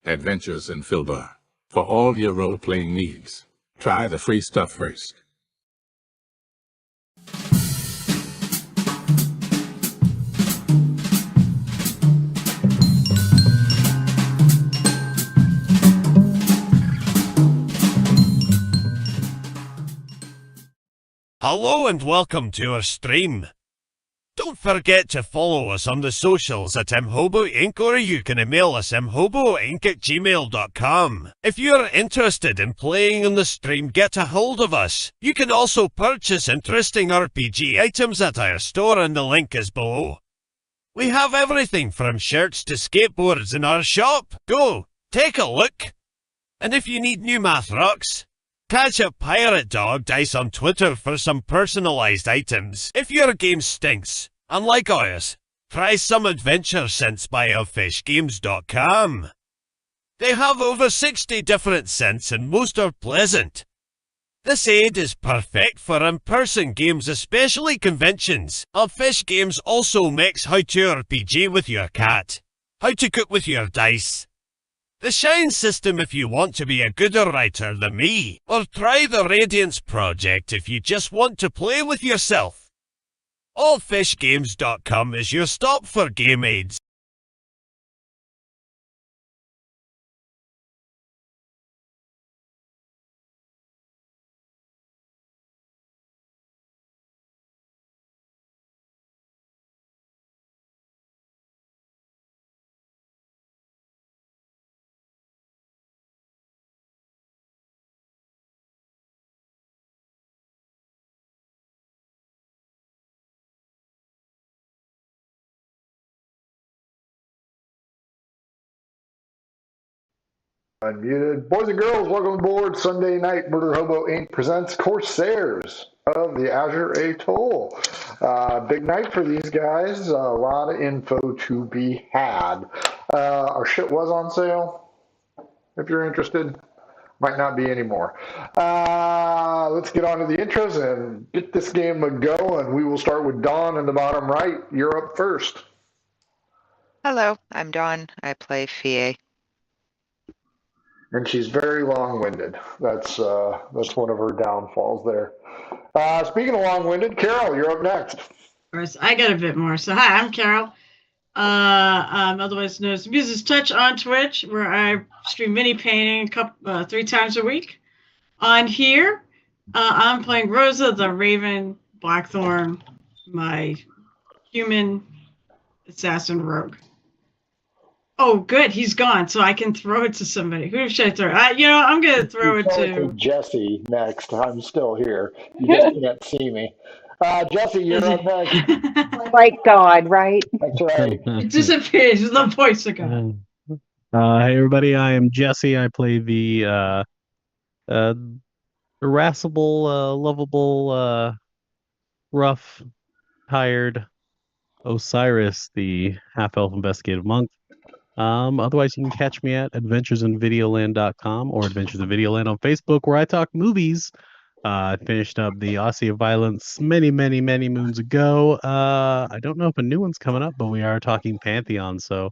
Adventures in Filbar. For all your role-playing needs, try the free stuff first. Hello and welcome to our stream. Don't forget to follow us on the socials at mhobo Inc. or you can email us mhoboinc@gmail.com. If you're interested in playing on the stream, get a hold of us. You can also purchase interesting RPG items at our store and the link is below. We have everything from shirts to skateboards in our shop. Go, take a look. And if you need new math rocks, catch a Pirate Dog Dice on Twitter for some personalised items. If your game stinks, unlike ours, try some adventure scents by elfishgames.com. They have over 60 different scents and most are pleasant. This aid is perfect for in-person games, especially conventions. Elfish Games also makes how to RPG with your cat, how to cook with your dice, the Shine system if you want to be a gooder writer than me, or try the Radiance project if you just want to play with yourself. Allfishgames.com is your stop for game aids. Unmuted. Boys and girls, welcome aboard. Sunday night, Murder Hobo Inc. presents Corsairs of the Azure Atoll. Big night for these guys. A lot of info to be had. Our shit was on sale. If you're interested, might not be anymore. Let's get on to the intros and get this game a go. And we will start with Dawn in the bottom right. You're up first. Hello, I'm Dawn. I play Fie. And she's very long-winded. That's one of her downfalls there. Speaking of long-winded, Carol, you're up next. Of course, I got a bit more. So hi, I'm Carol. Otherwise known as Muses Touch on Twitch, where I stream mini painting 3 times a week. On here, I'm playing Rosa the Raven Blackthorn, my human assassin rogue. Oh, good. He's gone, so I can throw it to somebody. Who should I throw? I'm going to throw it to Jesse next. I'm still here. You just can't see me. Jesse, you're up next. Like God, right? That's right. It disappears. The voice again. Hey, everybody. I am Jesse. I play the irascible, lovable, rough, tired Osiris, the half-elf investigative monk. Otherwise, you can catch me at adventuresinvideoland.com or Adventures in Videoland on Facebook, where I talk movies. I finished up the Odyssey of Violence many moons ago. I don't know if a new one's coming up, but we are talking Pantheon, so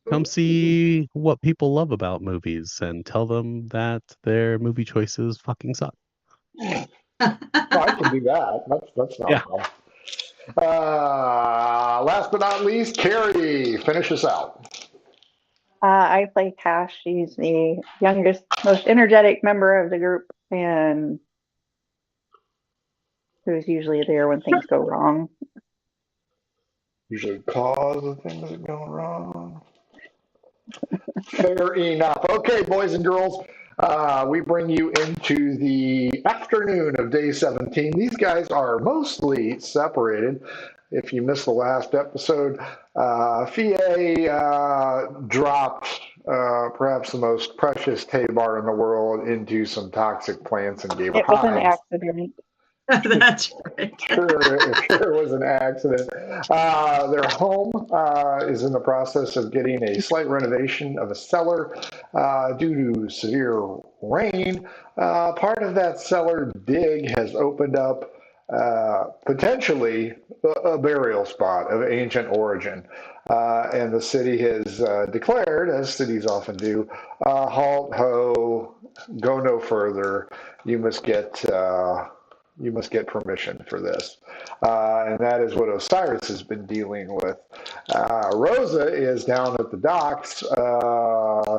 come see what people love about movies and tell them that their movie choices fucking suck. I can do that. That's not a problem. Last but not least, Carrie, finish us out. I play Cash. She's the youngest, most energetic member of the group, and who's usually there when things go wrong. Usually cause of things that go wrong. Fair enough. Okay, boys and girls, we bring you into the afternoon of day 17. These guys are mostly separated. If you missed the last episode, Fie dropped perhaps the most precious Tabar in the world into some toxic plants and gave her It was an hives. accident. That's right. Sure was an accident. Their home is in the process of getting a slight renovation of a cellar due to severe rain. Part of that cellar dig has opened up potentially a burial spot of ancient origin. And the city has declared, as cities often do, halt, ho, go no further. You must get permission for this. And that is what Osiris has been dealing with. Rosa is down at the docks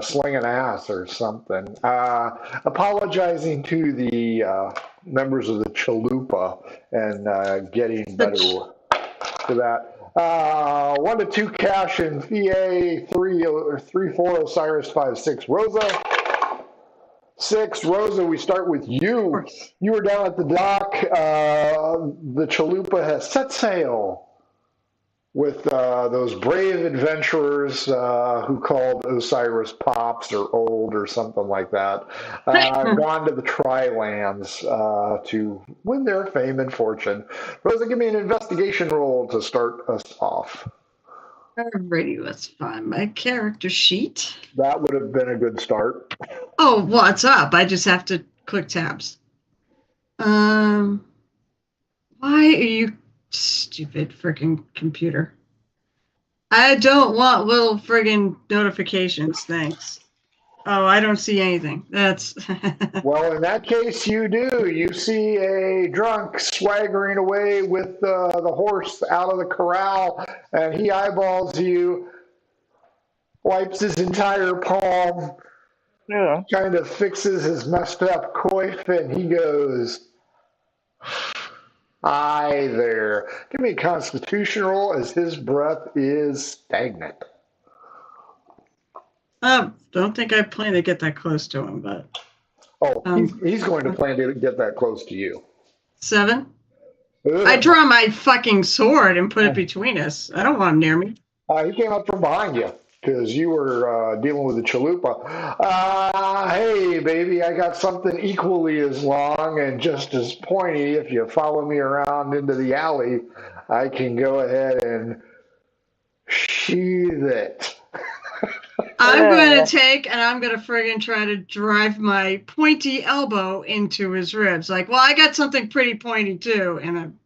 slinging ass or something, apologizing to the members of the Chalupa and getting better to that. 1 to 2 cash and VA 3 4 Osiris 5 6 Rosa. 6 Rosa. We start with you. You were down at the dock. The Chalupa has set sail with those brave adventurers who called Osiris Pops or Old or something like that, gone to the Tri-Lands to win their fame and fortune. Rosa, give me an investigation roll to start us off. Alrighty, let's find my character sheet. That would have been a good start. Oh, what's up? I just have to click tabs. Why are you stupid freaking computer? I don't want little friggin' notifications, thanks. Oh, I don't see anything. That's Well, in that case, you do. You see a drunk swaggering away with the horse out of the corral, and he eyeballs you, wipes his entire palm, Yeah. kind of fixes his messed up coif, and he goes, "Hi there." Give me a constitution roll as his breath is stagnant. don't think I plan to get that close to him, but Oh, he's going to plan to get that close to you. 7. Ugh. I draw my fucking sword and put it between us. I don't want him near me. He came up from behind you because you were dealing with the Chalupa. Hey, baby, I got something equally as long and just as pointy. If you follow me around into the alley, I can go ahead and sheath it. I'm going to take and I'm going to friggin' try to drive my pointy elbow into his ribs. Like, well, I got something pretty pointy too, and I'm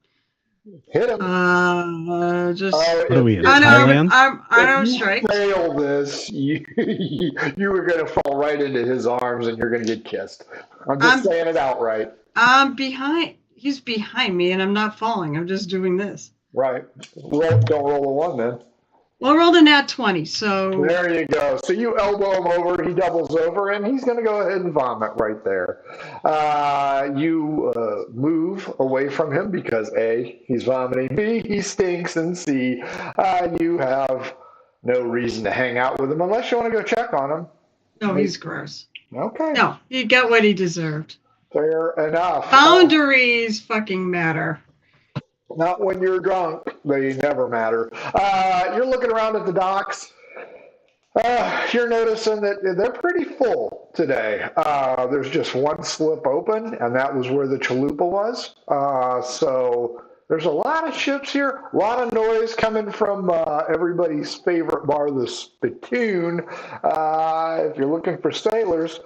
Hit him. just What are we in unarmed, Thailand? unarmed If you strike. fail this, you were going to fall right into his arms and you're going to get kissed. I'm just saying it outright. I'm behind. He's behind me, and I'm not falling. I'm just doing this. Right. Don't roll a 1 then. Well, I rolled a nat 20, so There you go. So you elbow him over, he doubles over, and he's going to go ahead and vomit right there. You move away from him because A, he's vomiting, B, he stinks, and C, you have no reason to hang out with him unless you want to go check on him. no, he's gross. Okay. No, he got what he deserved. Fair enough. Boundaries fucking matter. Not when you're drunk. They never matter. You're looking around at the docks. You're noticing that they're pretty full today. There's just one slip open, and that was where the Chalupa was. So there's a lot of ships here, a lot of noise coming from everybody's favorite bar, the Spittoon. If you're looking for sailors,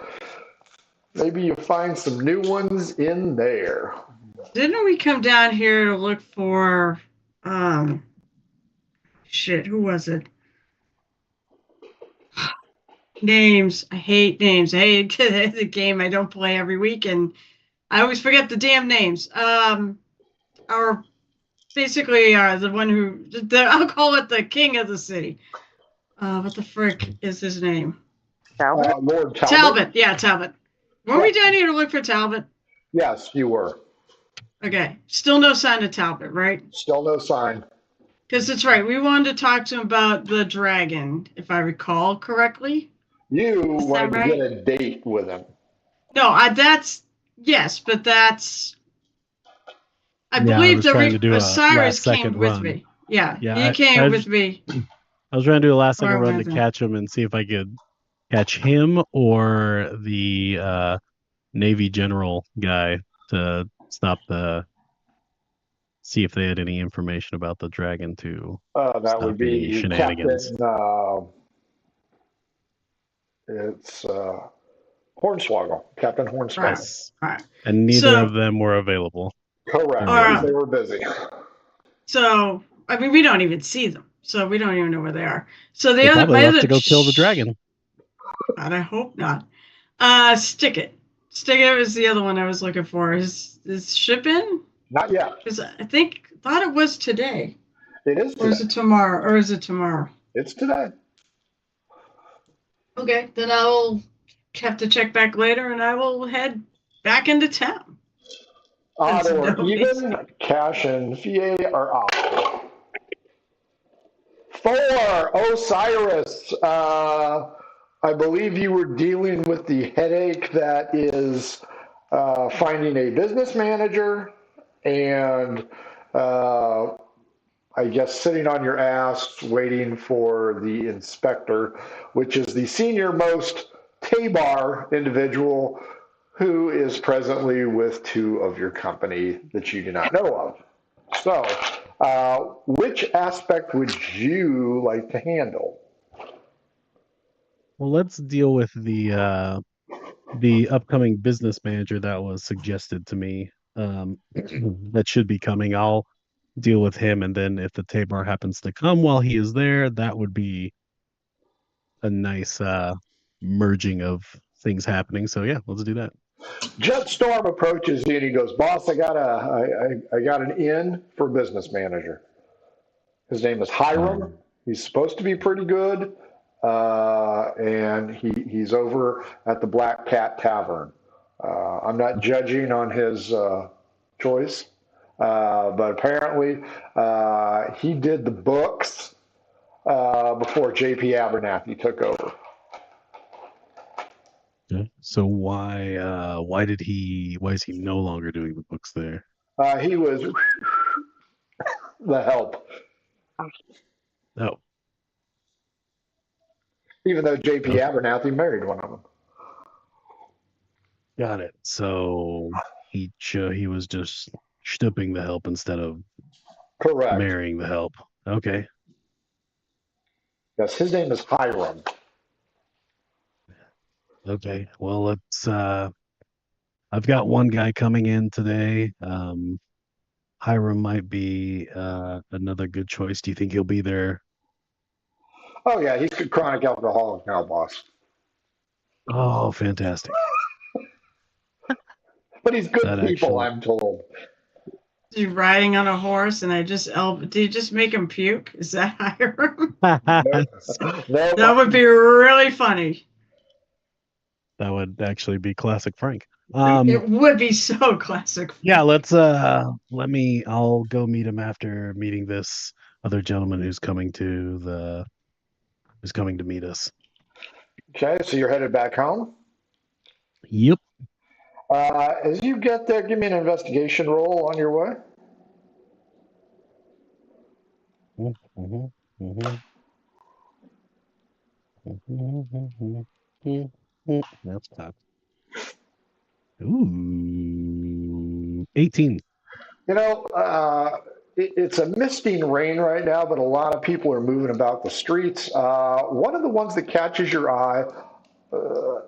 maybe you'll find some new ones in there. Didn't we come down here to look for, shit, who was it? Names. I hate names. I hate the game I don't play every week, and I always forget the damn names. Our basically the one who I'll call it the king of the city. What the frick is his name? Talbot? Lord Talbot. Talbot. Yeah, Talbot. Were we down here to look for Talbot? Yes, you were. Okay. Still no sign of Talbot, right? Still no sign. Because it's right. We wanted to talk to him about the dragon, if I recall correctly. You wanted right? to get a date with him. No, yes, but that's. I I believe was trying to do a Osiris came last-second with run. me. Yeah, Yeah, he came with me. I was trying to do a last second Or run to rather- catch him and see if I could catch him or the Navy general guy to see if they had any information about the dragon to That stop would any be shenanigans. Captain. It's Hornswoggle, Captain Hornswoggle. All right. And neither So- of them were available. Correct. Or, Yes, they were busy. so, I mean, we don't even see them. So we don't even know where they are. So They probably my left other to go kill the dragon. God, I hope not. Stick It. Stick It was the other one I was looking for. Is ship in? Not yet. Because I thought it was today. It is Or is today. it tomorrow? Or is it tomorrow? It's today. Okay, then I'll have to check back later, and I will head back into town. Odd Since or nobody's- even, cash and VA are odd. 4, Osiris. I believe you were dealing with the headache that is finding a business manager and I guess sitting on your ass waiting for the inspector, which is the senior most Tabar individual who is presently with 2 of your company that you do not know of. So, which aspect would you like to handle? Well, let's deal with the upcoming business manager that was suggested to me. That should be coming. I'll deal with him, and then if the Tabar happens to come while he is there, that would be a nice merging of things happening. So yeah, let's do that. Jetstorm approaches you and he goes, "Boss, I got an in for business manager. His name is Hiram. He's supposed to be pretty good, and he's over at the Black Cat Tavern. I'm not judging on his choice, but apparently he did the books before J.P. Abernathy took over. Okay. So why is he no longer doing the books there? He was the help, Oh, even though J.P. okay. Abernathy married one of them. Got it. So he was just stooping the help instead of Correct. marrying the help. Okay. Yes, his name is Hiram. Okay. Well, let's I've got one guy coming in today. Hiram might be another good choice. Do you think he'll be there? Oh yeah, he's a chronic alcoholic now, boss. Oh, fantastic. But he's good That people, actually I'm told. You're riding on a horse, and did you just make him puke? Is that Hiram? No, That would be really funny. that would actually be classic Frank. It would be so classic. Yeah, I'll go meet him after meeting this other gentleman who's coming to meet us. okay, so you're headed back home. Yep. As you get there, give me an investigation roll on your way. Mhm, mhm, That's tough. Ooh, 18. You know, it's a misting rain right now, but a lot of people are moving about the streets. One of the ones that catches your eye,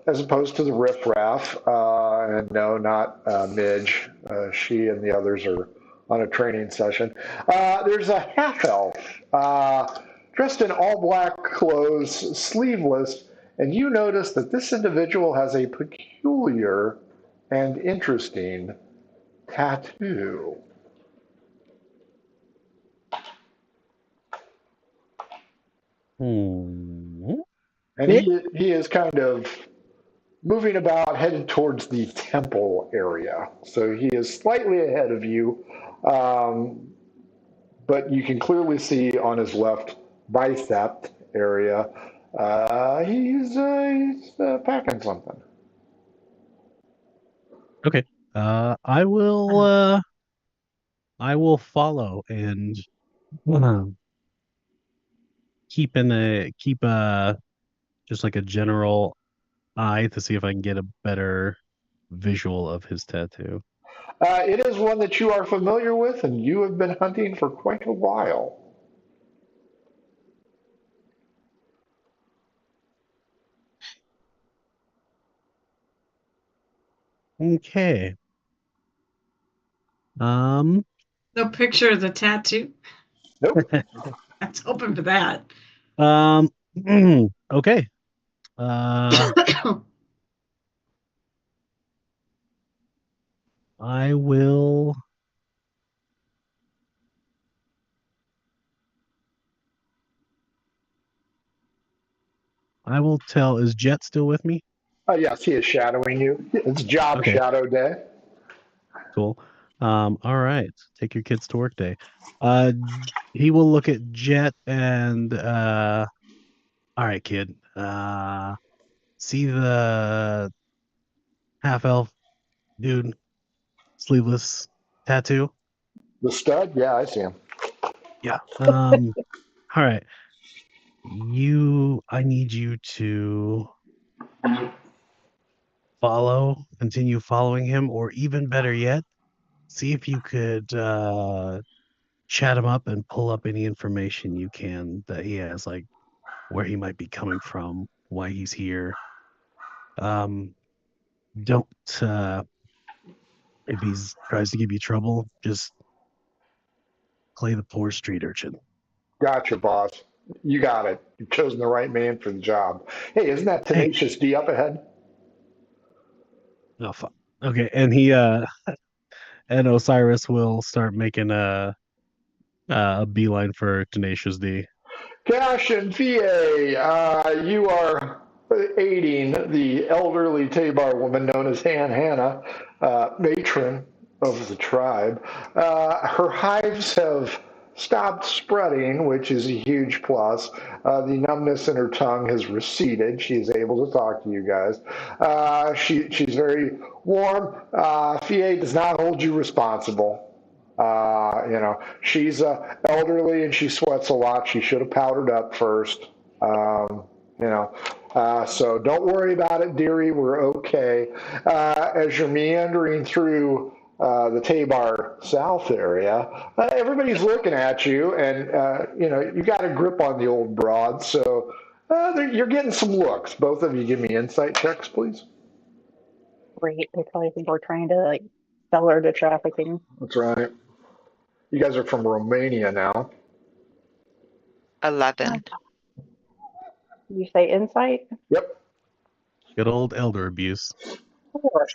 as opposed to the riffraff, and no, not Midge. She and the others are on a training session. There's a half elf dressed in all black clothes, sleeveless, and you notice that this individual has a peculiar and interesting tattoo. Hmm. And he is kind of moving about, headed towards the temple area. So he is slightly ahead of you, um, but you can clearly see on his left bicep area, he's packing something. Okay. I will follow and uh, keep just like a general eye to see if I can get a better visual of his tattoo. It is one that you are familiar with, and you have been hunting for quite a while. Okay. Um, No picture of the tattoo. Nope. I was hoping for that. okay. I will. I will tell. Is Jet still with me? Yes, he is shadowing you. It's job Okay, shadow day. cool. All right. Take your kids to work day. Uh, he will look at Jet and all right, kid. See the half elf dude, sleeveless tattoo? The stud? Yeah, I see him. Yeah. All right. I need you to continue following him, or even better yet, see if you could chat him up and pull up any information you can that he has, like where he might be coming from, why he's here. Um, don't if he tries to give you trouble, just play the poor street urchin. Gotcha, boss. You got it. You've chosen the right man for the job. Hey, isn't that Hey, Tenacious D up ahead? oh fuck. Okay, and and Osiris will start making a beeline for Tenacious D. Cash and VA, you are aiding the elderly Tabar woman known as Hannah, matron of the tribe. Her hives have stopped spreading, which is a huge plus. The numbness in her tongue has receded. She is able to talk to you guys. She's very warm. VA does not hold you responsible. She's elderly and she sweats a lot. She should have powdered up first. Um, so don't worry about it, dearie. We're okay. As you're meandering through the Tabar South area, everybody's looking at you, and you got a grip on the old broad. So you're getting some looks. Both of you, give me insight checks, please. Great. They probably think we're trying to like sell her to trafficking. That's right. You guys are from Romania now. 11. You say insight? Yep. Good old elder abuse. Sure.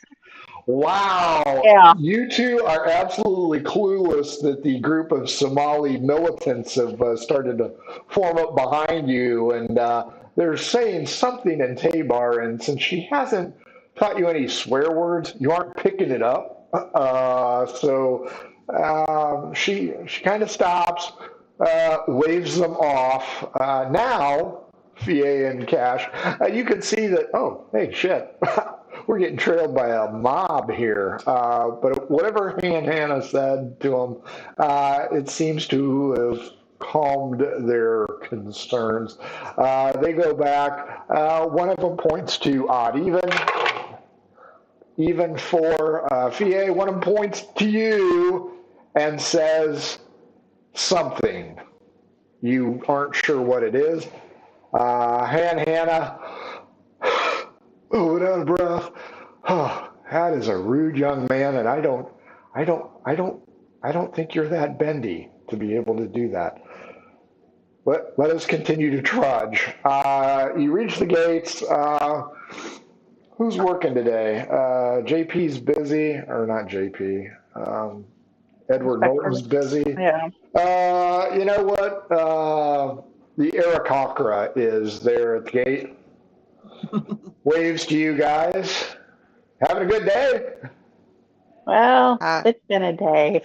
Wow. Yeah. You two are absolutely clueless that the group of Somali militants have started to form up behind you, and they're saying something in Tabar, and since she hasn't taught you any swear words, you aren't picking it up. She kind of stops, waves them off. Now, VA and Cash, you can see that, oh, hey, shit. We're getting trailed by a mob here. But whatever Hannah said to them, it seems to have calmed their concerns. They go back. One of them points to odd even for VA. One of them points to you and says something. You aren't sure what it is. Hannah, oh, without a breath. Oh, that is a rude young man, and I don't think you're that bendy to be able to do that. Let us continue to trudge. You reach the gates. Who's working today? JP's busy, or not JP. Edward Inspector. Norton's busy. Yeah. You know what? The Aarakocra is there at the gate. Waves to you guys. Having a good day? Well, Uh, it's been a day.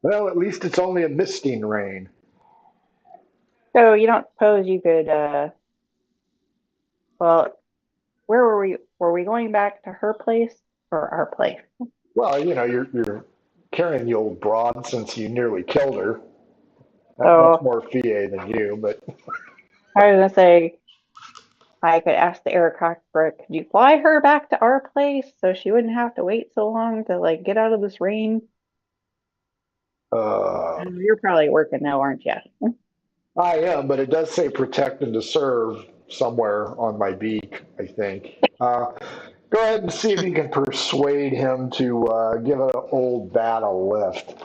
Well, at least it's only a misting rain. So you don't suppose you could well, where were we? Were we going back to her place or our place? Well, you're carrying the old broad since you nearly killed her. That's So more FA than you, but I was gonna say I could ask the Eric Cockbrook, could you fly her back to our place so she wouldn't have to wait so long to like get out of this rain? uh, You're probably working now, aren't you? I am. But it does say protect and to serve somewhere on my beak, I think. Go ahead and see if you can persuade him to give an old bat a lift.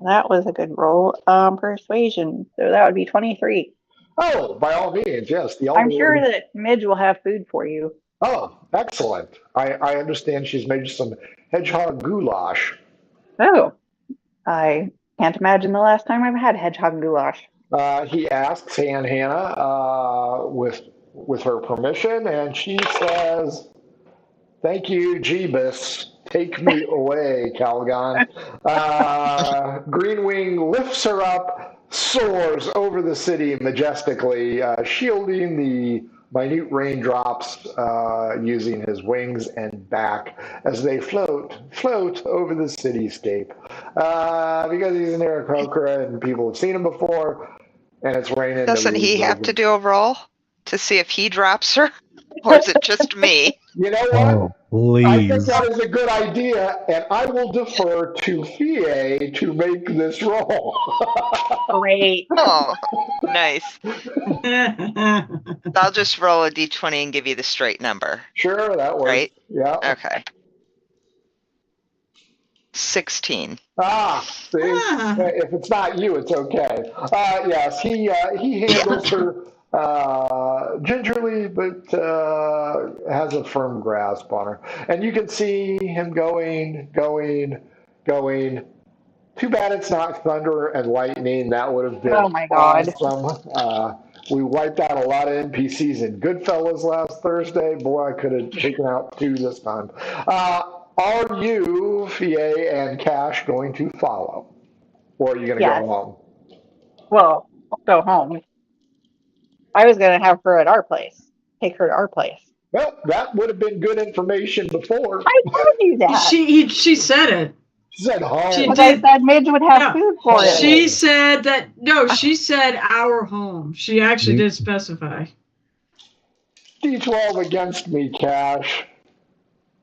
That was a good roll. Persuasion. So that would be 23. Oh, by all means, yes. The I'm sure elderly. that Midge will have food for you. Oh, excellent. I understand she's made some hedgehog goulash. Oh, I can't imagine the last time I've had hedgehog goulash. He asks Hannah with her permission, and she says, "Thank you, Jeebus. Take me away, Calgon." Greenwing lifts her up, soars over the city majestically, shielding the minute raindrops using his wings and back as they float over the cityscape. Because he's an Aarakocra and people have seen him before, and it's raining. Doesn't he have to do a roll to see if he drops her? Or is it just me? You know what? Oh, I think please. that is a good idea, and I will defer to Fie to make this roll. Great. Oh, nice. I'll just roll a d20 and give you the straight number. Sure, that works. Right? Yeah. Okay. 16. See, if it's not you, it's okay. Yes, he handles her gingerly, but has a firm grasp on her. And you can see him going. Too bad it's not thunder and lightning. That would have been Oh my God. awesome. We wiped out a lot of NPCs in Goodfellas last Thursday. Boy, I could have taken out 2 this time. Are you, Fie and Cash, going to follow? Or are you going to Yes. go home? Well, I'll go home. I was going to have her at our place. Take her to our place. Well, that would have been good information before. I told you that. She said it. She said home. She Because I did. said Midge would have No, food for it. She said that. No, she said our home. She actually did specify. D12 against me, Cash.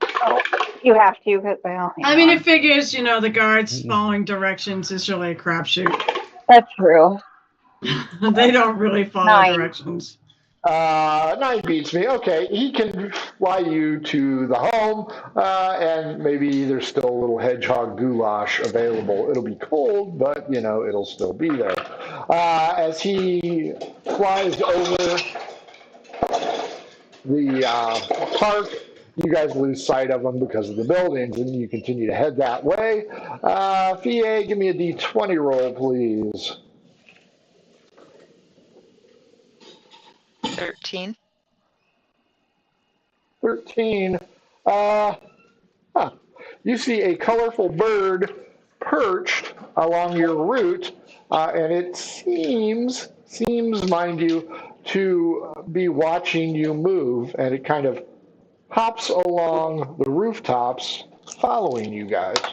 Oh, you have to. Well, I mean, it figures, the guards following directions is really a crapshoot. That's true. They don't really follow 9. directions. 9 beats me. Okay, he can fly you to the home, and maybe there's still a little hedgehog goulash available. It'll be cold, but, it'll still be there. As he flies over the park, you guys lose sight of him because of the buildings, and you continue to head that way. Fie, give me a d20 roll, please. 13. 13. You see a colorful bird perched along your route, and it seems, mind you, to be watching you move, and it kind of hops along the rooftops following you guys. Do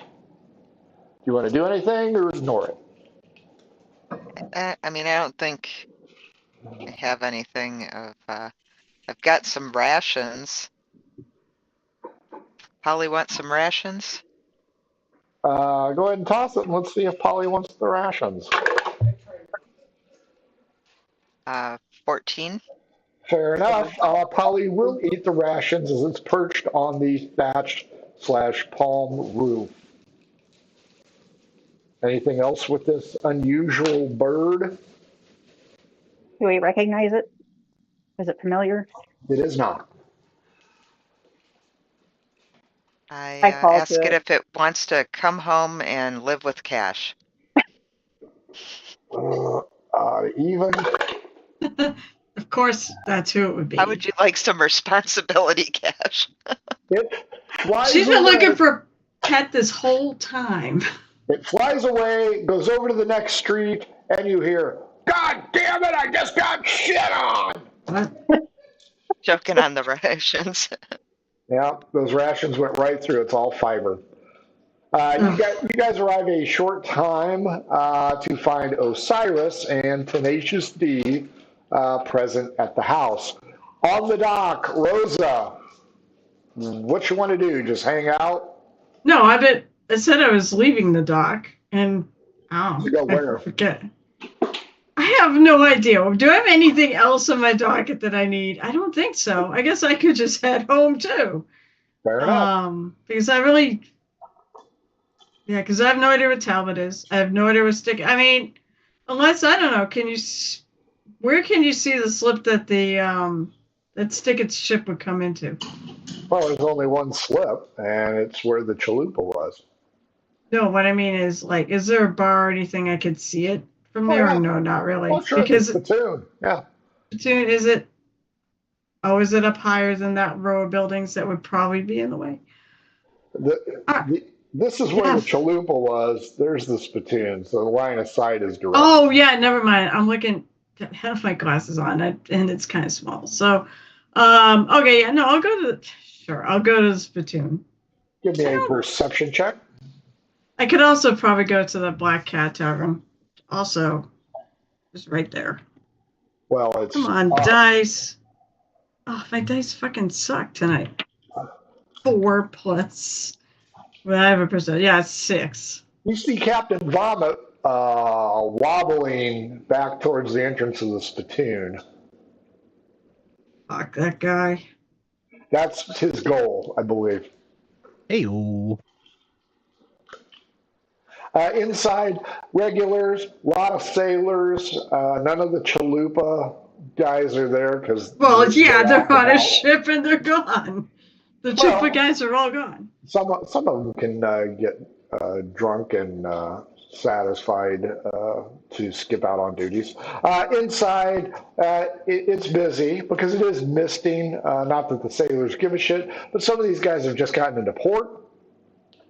you want to do anything or ignore it? I mean, I don't think I have anything of, I've got some rations. Polly wants some rations? Go ahead and toss it, and let's see if Polly wants the rations. 14. Fair enough. Polly will eat the rations as it's perched on the thatched/palm roof. Anything else with this unusual bird? Do we recognize it? Is it familiar? It is not. I call ask to it it. if it wants to come home and live with Cash. Even. Of course, that's who it would be. How would you like some responsibility, Cash? It flies She's been away. looking for a pet this whole time. It flies away, goes over to the next street, and you hear, "God damn it, I just got shit on!" Joking on the rations. Yeah, those rations went right through. It's all fiber. You guys arrive a short time to find Osiris and Tenacious D present at the house. On the dock, Rosa, what you want to do? Just hang out? No, I said I was leaving the dock, and You go where? I forget. have no idea. Do I have anything else on my docket that I need? I don't think so. I guess I could just head home too. Fair enough. Because I really, yeah, because I have no idea what Talbot is. I have no idea what stick. I mean, unless I don't know. Where can you see the slip that the that Stickett's ship would come into? Well, there's only one slip, and it's where the chalupa was. No, what I mean is, like, is there a bar or anything I could see it from there? Yeah. Or no, not really. Oh, sure, Because the platoon. Yeah. platoon, is it? Oh, is it up higher than that row of buildings that would probably be in the way? This is where the chalupa was. There's the spittoon, so the line of sight is direct. Oh yeah, never mind. I'm looking. I have my glasses on, and it's kind of small. So, okay, yeah, no, I'll go to the spittoon. Give me a perception check. I could also probably go to the Black Cat Tavern. Also, just right there. Well, it's come on, dice. Oh, my dice fucking suck tonight. 4+. Well, I have a percent. Yeah, it's 6. You see Captain Vomit wobbling back towards the entrance of the spittoon. Fuck that guy. That's his goal, I believe. Hey-o. Inside, regulars, a lot of sailors. None of the chalupa guys are there because. Well, yeah, they're on a ship and they're gone. The chalupa guys are all gone. Some of them can get drunk and satisfied to skip out on duties. Inside, it's busy because it is misting. Not that the sailors give a shit, but some of these guys have just gotten into port.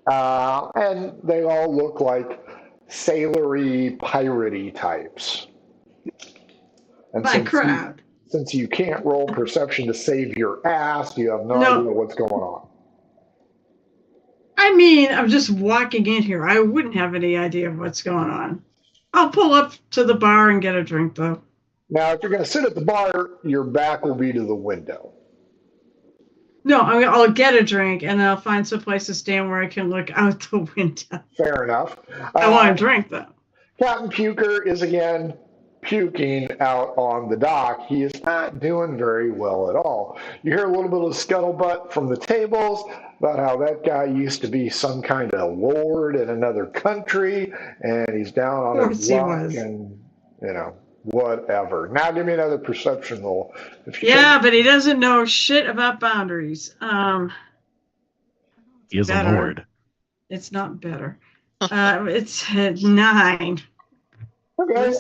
And they all look like sailory, piratey types. And since you can't roll perception to save your ass, you have no idea what's going on. I mean, I'm just walking in here. I wouldn't have any idea of what's going on. I'll pull up to the bar and get a drink, though. Now, if you're going to sit at the bar, your back will be to the window. No, I'll get a drink, and then I'll find some place to stand where I can look out the window. Fair enough. I want a drink, though. Captain Puker is again puking out on the dock. He is not doing very well at all. You hear a little bit of scuttlebutt from the tables about how that guy used to be some kind of lord in another country, and he's down on his luck, and, you know, whatever. Now give me another perception roll. But he doesn't know shit about boundaries. He is a lord. It's not better. It's 9. Okay.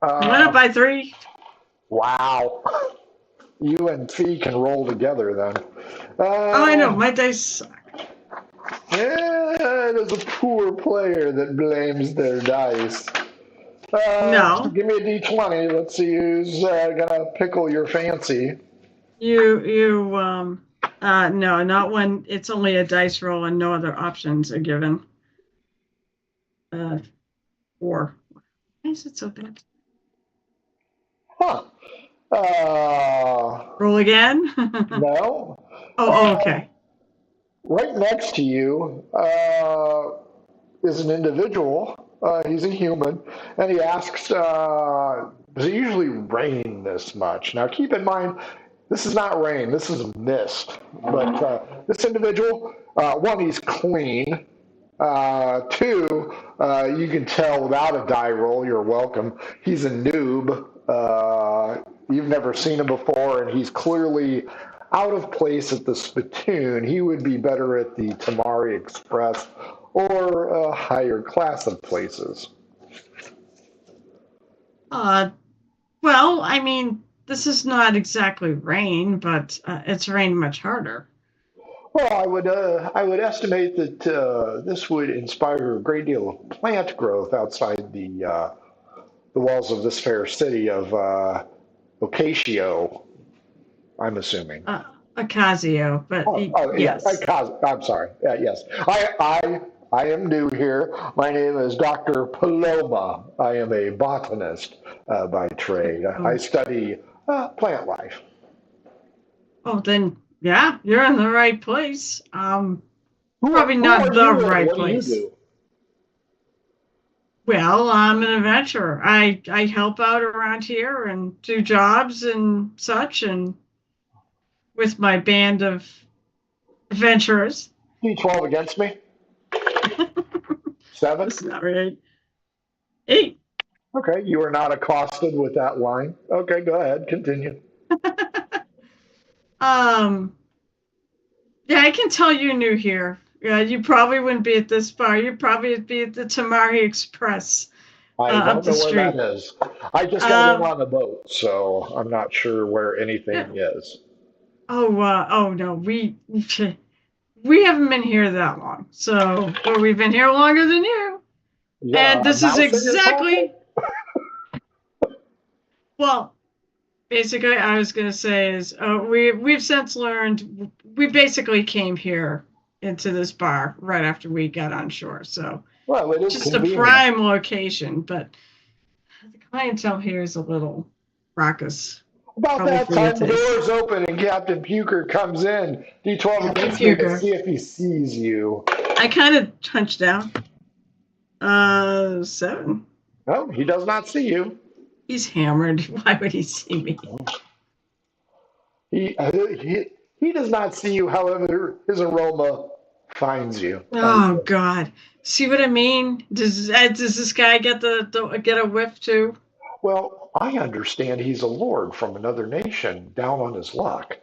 I went up by 3. Wow. You and Fee can roll together then. I know. My dice suck. Yeah, it is a poor player that blames their dice. No. Give me a D20. Let's see who's gonna pickle your fancy. No, not when it's only a dice roll and no other options are given. 4. Why is it so bad? Huh. Roll again? No. Oh, okay. Right next to you is an individual. He's a human, and he asks, does it usually rain this much? Now, keep in mind, this is not rain. This is mist. But this individual, one, he's clean. 2, you can tell without a die roll, you're welcome. He's a noob. You've never seen him before, and he's clearly out of place at the spittoon. He would be better at the Tamari Express or a higher class of places. Well, I mean, this is not exactly rain, but it's rained much harder. Well, I would estimate that this would inspire a great deal of plant growth outside the walls of this fair city of Ocasio, I'm assuming. Ocasio, but yes. I'm sorry. Yes. I am new here. My name is Dr. Paloma. I am a botanist by trade. I study plant life. Oh, then, yeah, you're in the right place. Probably not the right place. Well, I'm an adventurer. I help out around here and do jobs and such, and with my band of adventurers. D12 against me. 7. That's not right. 8. Okay, you are not accosted with that line. Okay, go ahead, continue. Yeah, I can tell you're new here. Yeah, you probably wouldn't be at this bar. You'd probably be at the Tamari Express I up don't the know where that street. is. I just got in on the boat, so I'm not sure where anything is. Oh no, we haven't been here that long. So, but we've been here longer than you. You got And a this is mouse in your exactly, pocket? well, basically I was going to say is we've since learned we basically came here into this bar right after we got on shore. So, Well, it is just a convenient. prime location, but the clientele here is a little raucous. About Probably that for your time, the taste. doors open and Captain Puker comes in. D12 Captain against me to Puker. see if he sees you. I kind of hunched down. 7. No, he does not see you. He's hammered. Why would he see me? He does not see you, however, his aroma finds you. Oh God! See what I mean? Does this guy get get a whiff too? Well, I understand he's a lord from another nation down on his luck.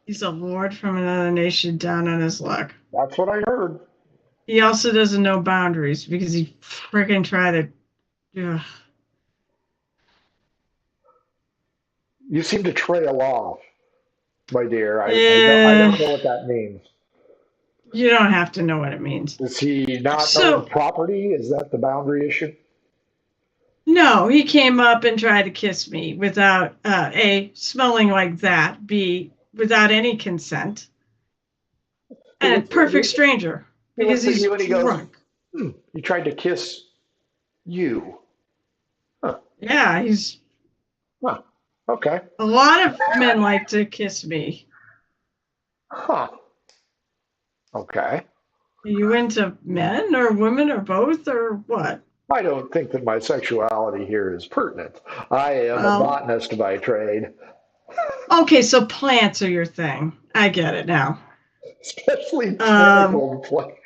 He's a lord from another nation down on his luck. That's what I heard. He also doesn't know boundaries because he freaking tried to. Ugh. You seem to trail off, my dear. I don't know what that means. You don't have to know what it means. Does he not So- own property? Is that the boundary issue? No, he came up and tried to kiss me without A, smelling like that, B, without any consent. And perfect stranger. He Because looks at he's you and he goes, drunk. He tried to kiss you. Yeah, he's Huh. Okay. a lot of men like to kiss me. Huh. Okay. Are you into men or women or both or what? I don't think that my sexuality here is pertinent. I am a Well- botanist by trade, Okay, so plants are your thing. I get it now. especially tentacled plants.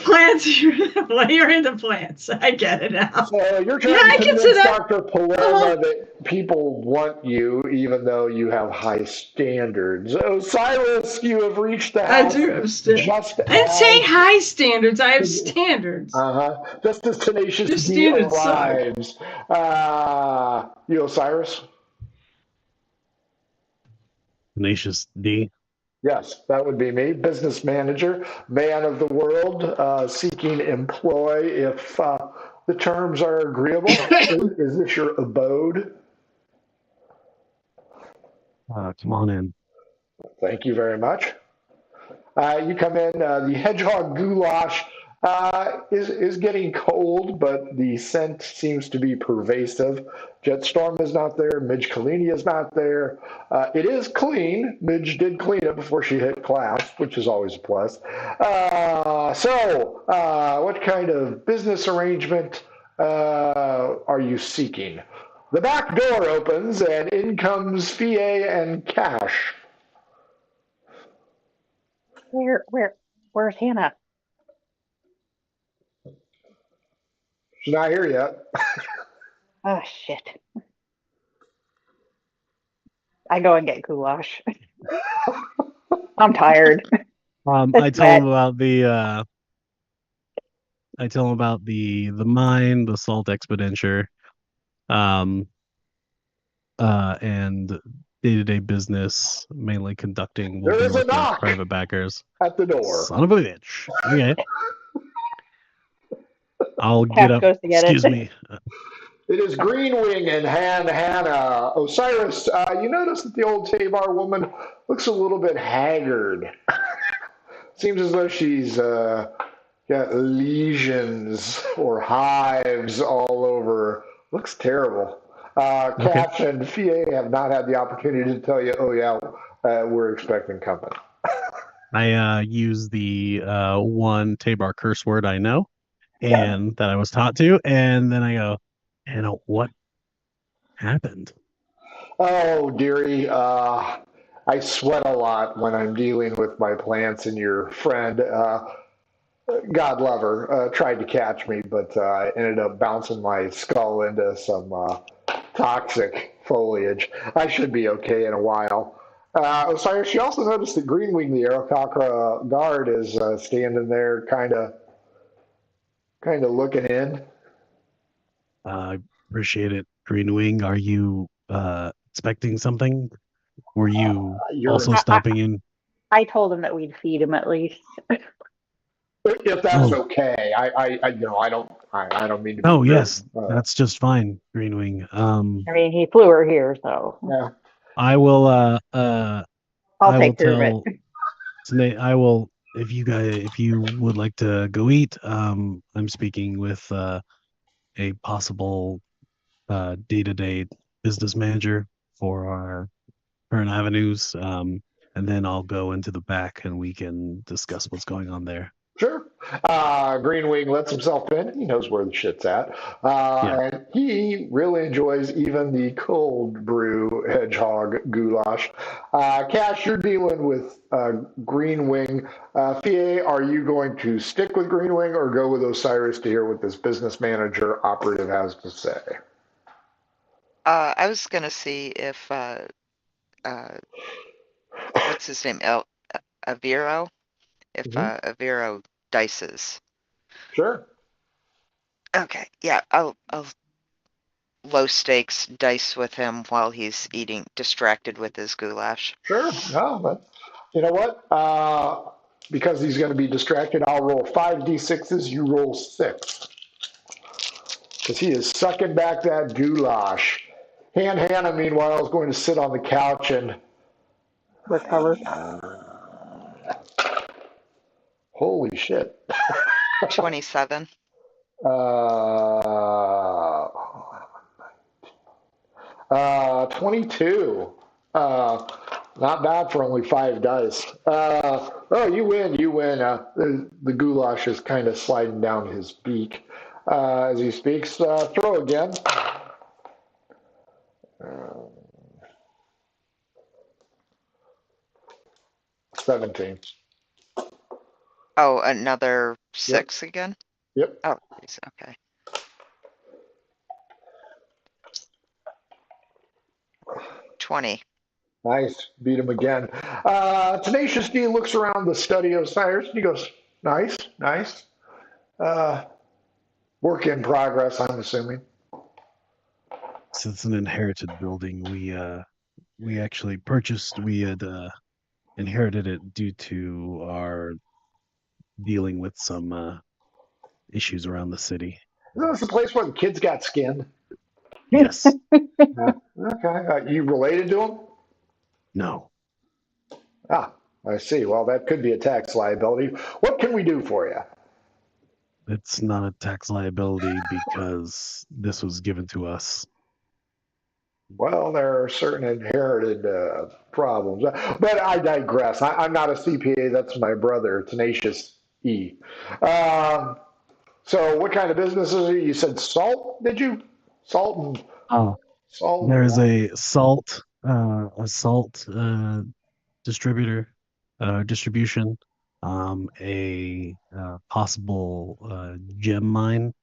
Plants, you're into plants. I get it now. So you're trying Yeah, I to can convince see that. Dr. Palermo that people want you even though you have high standards. Osiris, you have reached the I house do have standards. just I didn't say as high standards. I have standards. just as Your Tenacious D standards suck. arrives. You Osiris? Tenacious D. Yes, that would be me. Business manager, man of the world, seeking employ if the terms are agreeable. Is this your abode? Come on in. Thank you very much. You come in. The hedgehog goulash is getting cold, but the scent seems to be pervasive. Jetstorm is not there. Midge Kalini is not there. It is clean. Midge did clean it before she hit class, which is always a plus. What kind of business arrangement are you seeking? The back door opens, and in comes Fie and Cash. Where's Hannah? She's not here yet. Oh shit. I go and get goulash. I'm tired. I tell him about the the mine, the salt expenditure, and day-to-day business, mainly conducting There working is a with knock private backers. at the door. Son of a bitch. Okay. I'll Cash get up. goes to get it. Excuse me. It is Greenwing and Hannah. Osiris, you notice that the old Tabar woman looks a little bit haggard. Seems as though she's got lesions or hives all over. Looks terrible. Cash and Fie have not had the opportunity to tell you, oh yeah, we're expecting company. I use the one Tabar curse word I know, and that I was taught to, and then I go, what happened? Oh, dearie, I sweat a lot when I'm dealing with my plants, and your friend, God love her, tried to catch me, but I ended up bouncing my skull into some toxic foliage. I should be okay in a while. Osiris, she also noticed that Greenwing, the Aerococra guard, is standing there, kind of looking in. I appreciate it, Green Wing. Are you expecting something? Were you You're also stopping in? I told him that we'd feed him at least. If that's Oh, okay. I don't mean to be oh rude. yes, that's just fine, Green Wing. I mean, he flew her here, so Yeah, I will I'll I will take care of it. tell Snake. I will, if you would like to go eat. I'm speaking with a possible day-to-day business manager for our current avenues. And then I'll go into the back and we can discuss what's going on there. sure. Greenwing lets himself in. He knows where the shit's at. Yeah. And he really enjoys even the cold brew hedgehog goulash. Cash, you're dealing with Greenwing. Fie, are you going to stick with Greenwing or go with Osiris to hear what this business manager operative has to say? I was gonna see if what's his name? Aviro? If Mhm. Aviro dices. Sure. Okay, yeah, I'll low stakes dice with him while he's eating, distracted with his goulash. Sure. No, but you know what? Because he's going to be distracted, I'll roll 5d6s. You roll 6. Because he is sucking back that goulash. Hannah, meanwhile, is going to sit on the couch and. Recover. Holy shit. 27. Uh, 22. Not bad for only 5 dice. Oh, you win. The goulash is kind of sliding down his beak as he speaks. Throw again. 17. Oh, another Yep. 6 again? Yep. Oh, geez, okay. $20. Nice. Beat him again. Tenacious D looks around the study of Cyrus and he goes, nice, nice. Work in progress, I'm assuming. So it's an inherited building. We actually purchased. We had inherited it due to our dealing with some issues around the city. Isn't this the place where the kids got skinned? Yes. Yeah. Okay. You related to him? No. Ah, I see. Well, that could be a tax liability. What can we do for you? It's not a tax liability because this was given to us. Well, there are certain inherited problems. But I digress. I'm not a CPA. That's my brother, Tenacious E. Um, so what kind of business is it? You said salt, did you? Salt and Oh, salt. there's a salt distributor, distribution, a possible gem mine,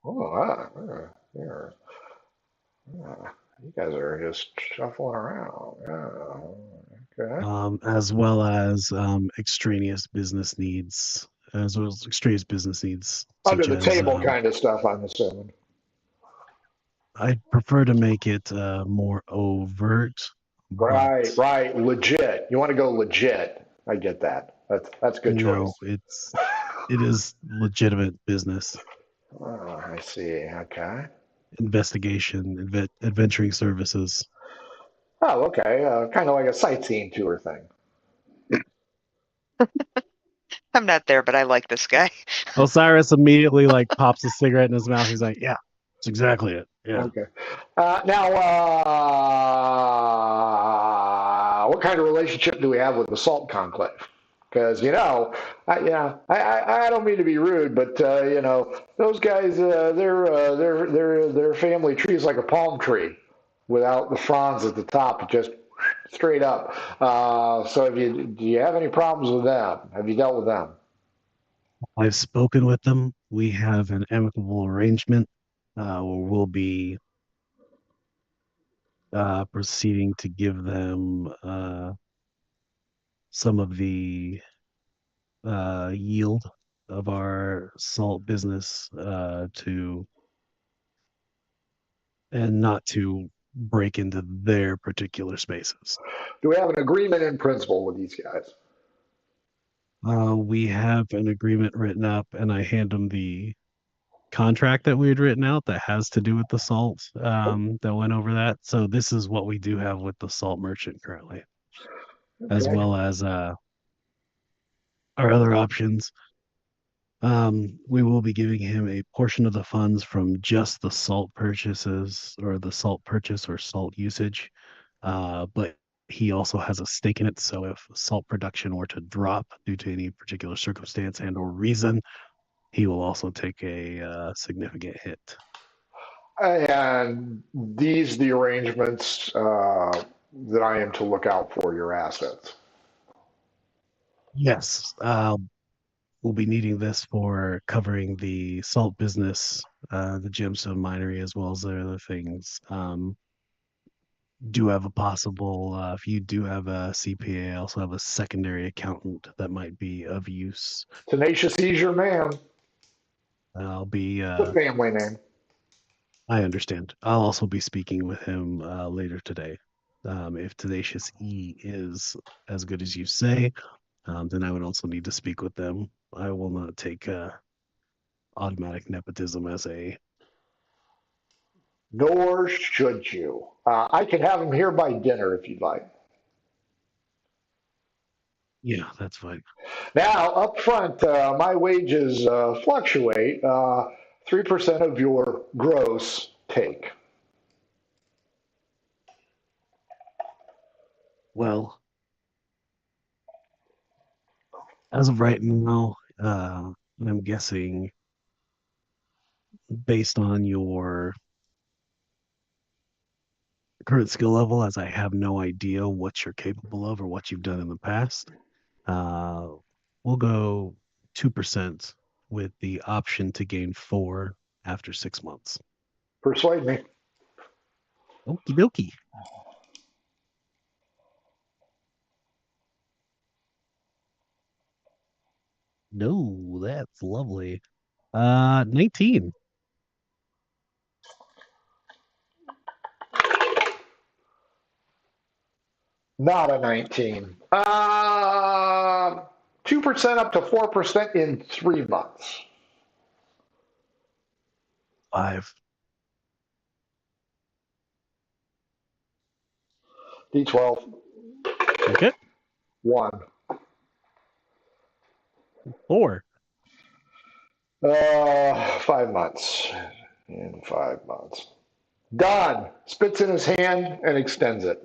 Oh, yeah. You guys are just shuffling around. Yeah. Okay. as well as extraneous business needs, Under such the as table kind of stuff, I'm assuming. I'd prefer to make it more overt, but Right. Legit. You want to go legit. I get that. That's a good no, choice. it is legitimate business. Oh, I see. Okay. Investigation, adventuring services. Oh, okay. Kind of like a sightseeing tour thing. I'm not there, but I like this guy. Osiris immediately like pops a cigarette in his mouth. He's like, "Yeah, that's exactly it. Yeah." Okay. Now, what kind of relationship do we have with the Salt Conclave? Because I don't mean to be rude, but those guys, their family tree is like a palm tree, without the fronds at the top, just straight up. So, do you have any problems with them? Have you dealt with them? I've spoken with them. We have an amicable arrangement where we'll be proceeding to give them some of the yield of our salt business and not to break into their particular spaces. Do we have an agreement in principle with these guys? We have an agreement written up, and I hand them the contract that we had written out that has to do with the salt that went over that. So this is what we do have with the salt merchant currently, as Okay. well as our other options. We will be giving him a portion of the funds from just the salt purchases or the salt purchase or salt usage. But he also has a stake in it. So if salt production were to drop due to any particular circumstance and or reason, he will also take a significant hit. And these the arrangements that I am to look out for your assets. Yes, we'll be needing this for covering the salt business, the gemstone minery, as well as the other things. Do have a possible, if you do have a CPA, I also have a secondary accountant that might be of use. Tenacious E's your man. I'll be, The family name. I understand. I'll also be speaking with him later today. If Tenacious E is as good as you say, then I would also need to speak with them. I will not take automatic nepotism as a. Nor should you. I can have him here by dinner if you'd like. Yeah, that's fine. Now, up front, my wages fluctuate. 3% of your gross take. Well, as of right now, I'm guessing based on your current skill level, as I have no idea what you're capable of or what you've done in the past, we'll go 2% with the option to gain 4 after 6 months. Persuade me. Okie dokie. No, that's lovely. 19. Not a 19. 2% up to 4% in 3 months. 5. D12. Okay. 1. 4. 5 months. In 5 months. Done. Spits in his hand and extends it.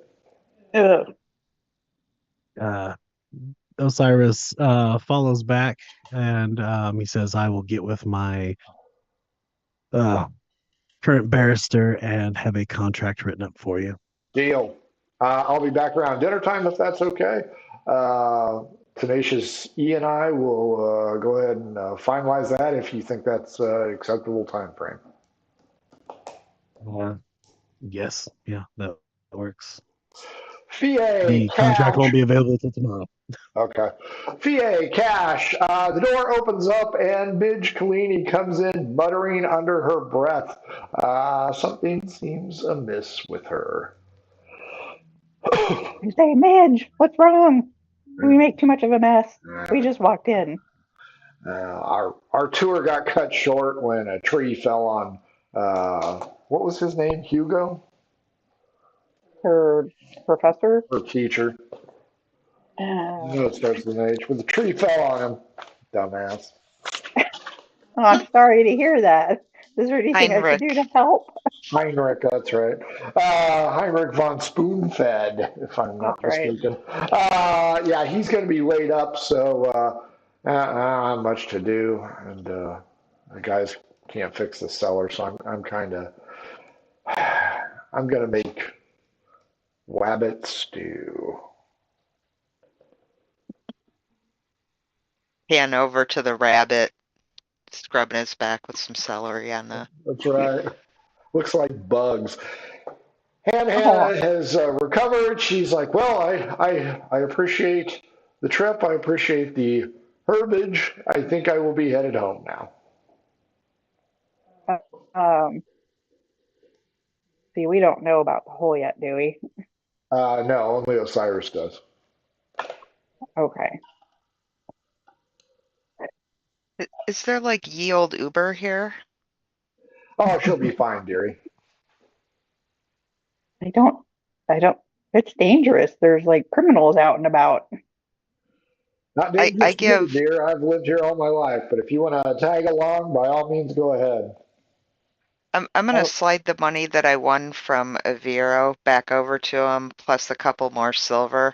Osiris follows back and he says, I will get with my current barrister and have a contract written up for you. Deal. I'll be back around dinner time if that's okay. Tenacious E and I will go ahead and finalize that if you think that's acceptable time frame. Yes. Yeah, that works. The contract won't be available until tomorrow. Okay. FIA, cash. The door opens up and Midge Kalini comes in muttering under her breath. Something seems amiss with her. You say, Midge, what's wrong? We make too much of a mess. We just walked in. Our tour got cut short when a tree fell on, what was his name? Hugo? Her professor? Her teacher. No, it starts with an H. But the tree fell on him. Dumbass. Oh, I'm sorry to hear that. Is there anything I can do to help? Heinrich, that's right. Heinrich von Spoonfed, if I'm not That's right. mistaken. Yeah, he's going to be laid up, so not much to do, and the guys can't fix the cellar, so I'm kind of I'm going to make wabbit stew. Pan over to the rabbit, scrubbing his back with some celery on the. That's right. Looks like bugs. Oh, Hannah has recovered. She's like, well, I appreciate the trip. I appreciate the herbage. I think I will be headed home now. um, see, we don't know about the hole yet, do we? No, only Osiris does. Okay. Is there like ye old Uber here? Oh, she'll be fine, dearie. I don't, it's dangerous. There's like criminals out and about. Not I dangerous to me, give dear. I've lived here all my life, but if you want to tag along, by all means, go ahead. I'm gonna Oh, slide the money that I won from Aviro back over to him, plus a couple more silver,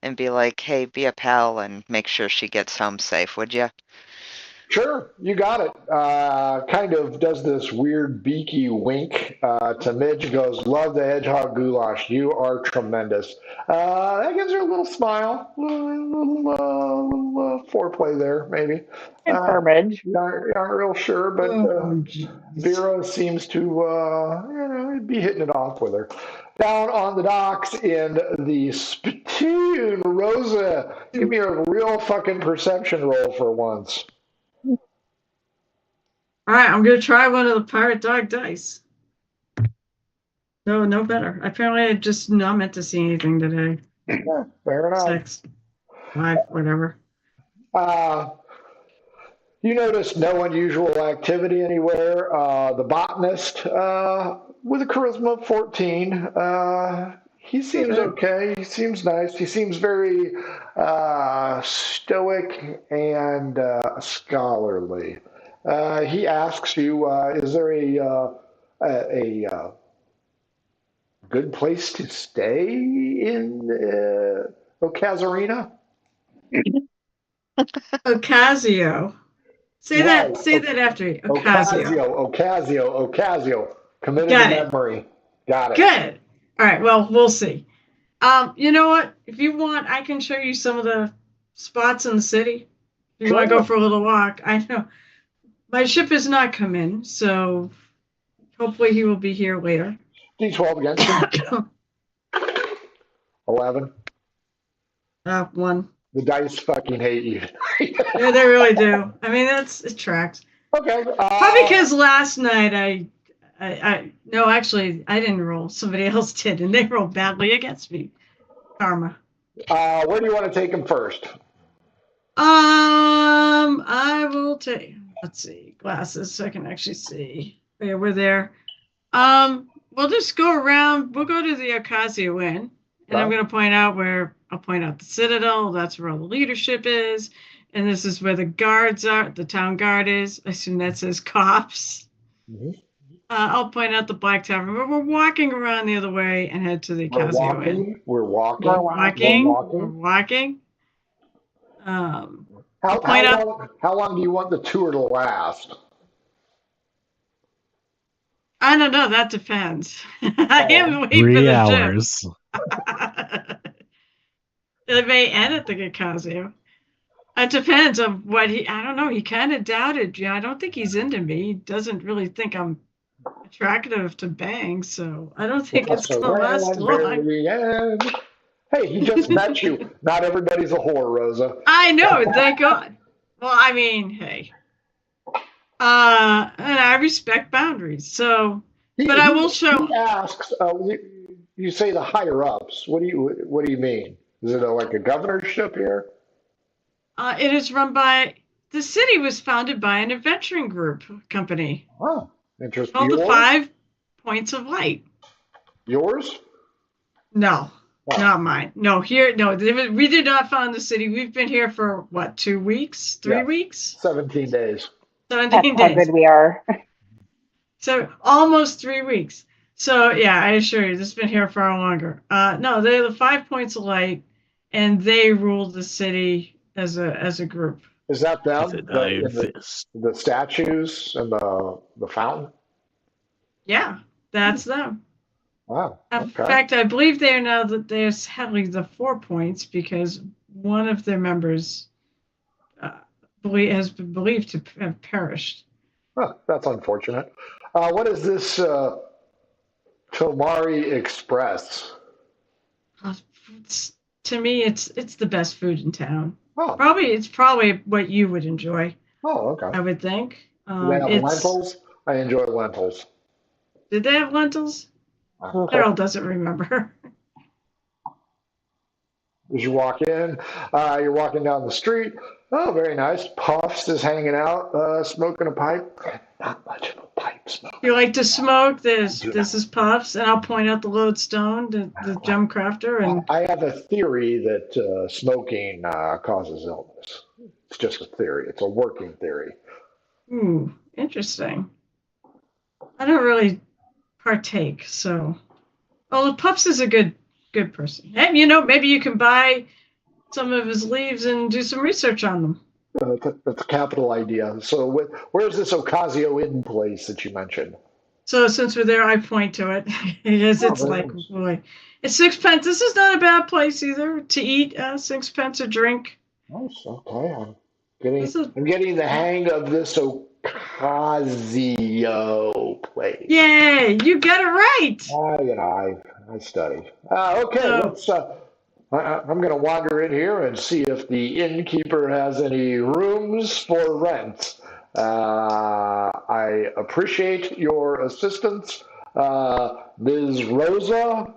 and be like, hey, be a pal and make sure she gets home safe, would you? Sure, you got it. Kind of does this weird beaky wink to Midge. Goes, love the hedgehog goulash. You are tremendous. That gives her a little smile, little foreplay there, maybe. and Hermitage. You aren't real sure, but Oh, jeez. Vera seems to be hitting it off with her. Down on the docks in the Spittoon, Rosa, give me a real fucking perception roll for once. All right, I'm gonna try one of the pirate dog dice. No, no better. Apparently, I just not meant to see anything today. Yeah, fair enough. 6, 5, whatever. You notice no unusual activity anywhere. The botanist with a charisma of 14. He seems okay. He seems nice. He seems very stoic and scholarly. He asks you, is there a good place to stay in Okazarina? Ocasio. Say Right. that after me. Ocasio. Ocasio. Committed Got to it. memory. Got it. Good. All right. Well, we'll see. You know what? If you want, I can show you some of the spots in the city. If you want to go Sure. for a little walk, I know my ship has not come in, so hopefully he will be here later. D12 against him. 11. 1. The dice fucking hate you. Yeah, they really do. I mean, it tracks. Okay. Probably because last night no, actually, I didn't roll. Somebody else did, and they rolled badly against me. Karma. Where do you want to take him first? I will take. Let's see, glasses so I can actually see. Yeah, we're there. We'll just go around. We'll go to the Ocasio Inn, and I'm going to point out I'll point out the Citadel. That's where all the leadership is, and this is where the guards are. The town guard is. I assume that says cops. Mm-hmm. I'll point out the Black Tavern, but we're walking around the other way and head to the Ocasio Inn. We're walking. We're walking. How long do you want the tour to last? I don't know. That depends. I am waiting for 3 the hours. ship. It may end at the Ocasio. It depends on what I don't know. He kind of doubted. Yeah, I don't think he's into me. He doesn't really think I'm attractive to bang, so I don't think it's going to last long. Hey, he just met you. Not everybody's a whore, Rosa. I know, thank God. Well, I mean, hey. And I respect boundaries, so but I will show. He asks, you say the higher ups. What do you mean? Is it like a governorship here? It is run by the city was founded by an adventuring group company. Oh, interesting. Called the 5 Points of Light. Yours? No, not mine. No, we did not found the city. We've been here for what, 2 weeks, 3 weeks? 17 days. 17 That's days. how good we are. So almost 3 weeks. So yeah, I assure you, this has been here far longer. No, they're the 5 points of light, and they rule the city as a group. Is that With them? an iron fist. The statues and the fountain? Yeah, that's them. Wow. In Okay. fact, I believe they are now that there's heavily the 4 points because one of their members has been believed to have perished. Huh, that's unfortunate. What is this Tomari Express? To me, it's the best food in town. Oh, It's probably what you would enjoy. oh, okay. I would think. Do they have lentils? I enjoy lentils. Did they have lentils? Okay. Harold doesn't remember. As you walk in, you're walking down the street. Oh, very nice. Puffs is hanging out, smoking a pipe. Not much of a pipe smoker. You like to smoke? This is Puffs, and I'll point out the lodestone, the gem crafter, and I have a theory that smoking causes illness. It's just a theory. It's a working theory. Interesting. I don't really partake, so. Well, Puffs is a good person. And maybe you can buy some of his leaves and do some research on them. That's a capital idea. So where's this Ocasio Inn place that you mentioned? So since we're there, I point to it. It's like, boy, it's 6 pence. This is not a bad place either to eat. 6 pence a drink. Oh, okay. I'm getting the hang of this Ocasio place. Yay, you got it right. I study. Okay, I'm going to wander in here and see if the innkeeper has any rooms for rent. I appreciate your assistance, Ms. Rosa.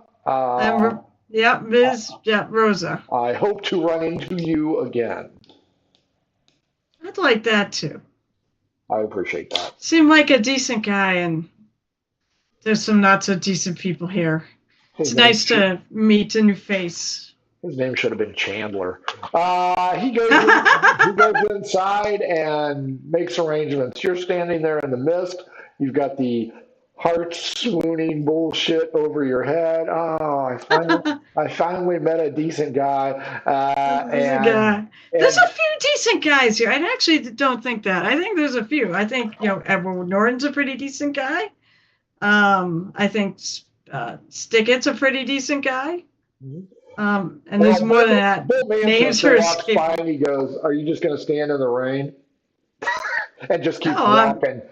Rosa. I hope to run into you again. I'd like that too. I appreciate that. Seemed like a decent guy, and there's some not so decent people here. It's nice to meet a new face. His name should have been Chandler. He goes inside and makes arrangements. You're standing there in the mist. You've got the heart swooning bullshit over your head. Oh, I finally met a decent guy. There's a few decent guys here. I actually don't think that. I think there's a few. I think Edward Norton's a pretty decent guy. I think Stickett's a pretty decent guy. And there's more than that. Names are escaping. He goes, "Are you just going to stand in the rain and just keep walking?"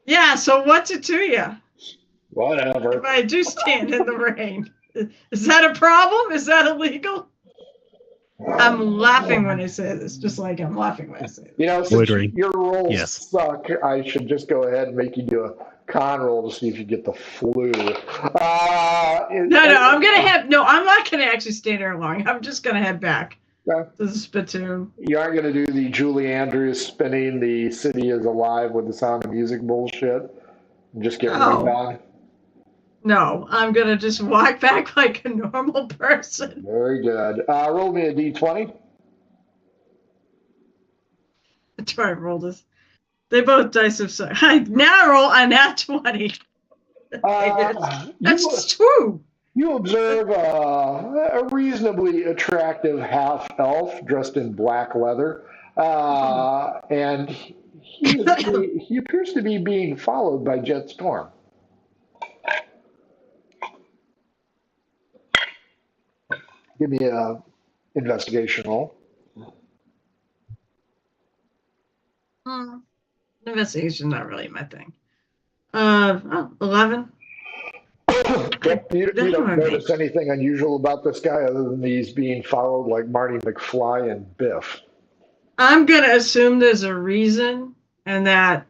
Yeah. So what's it to you? Whatever. If I do stand in the rain, is that a problem? Is that illegal? I'm laughing when I say this, just like I'm laughing when I say this. Since your rolls suck, I should just go ahead and make you do a con roll to see if you get the flu. I'm not going to actually stay there long. I'm just going to head back to the spittoon. You aren't going to do the Julie Andrews spinning "The City is Alive with the Sound of Music" bullshit and just get rained on? No, I'm going to just walk back like a normal person. Very good. Roll me a d20. Try to roll this. They both dice have sucked. Now roll a nat 20. That's true. You observe a reasonably attractive half-elf dressed in black leather, and he appears to be being followed by Jet Storm. Give me a investigation roll. Investigation, not really my thing. 11. You don't notice anything unusual about this guy other than he's being followed like Marty McFly and Biff. I'm going to assume there's a reason, and that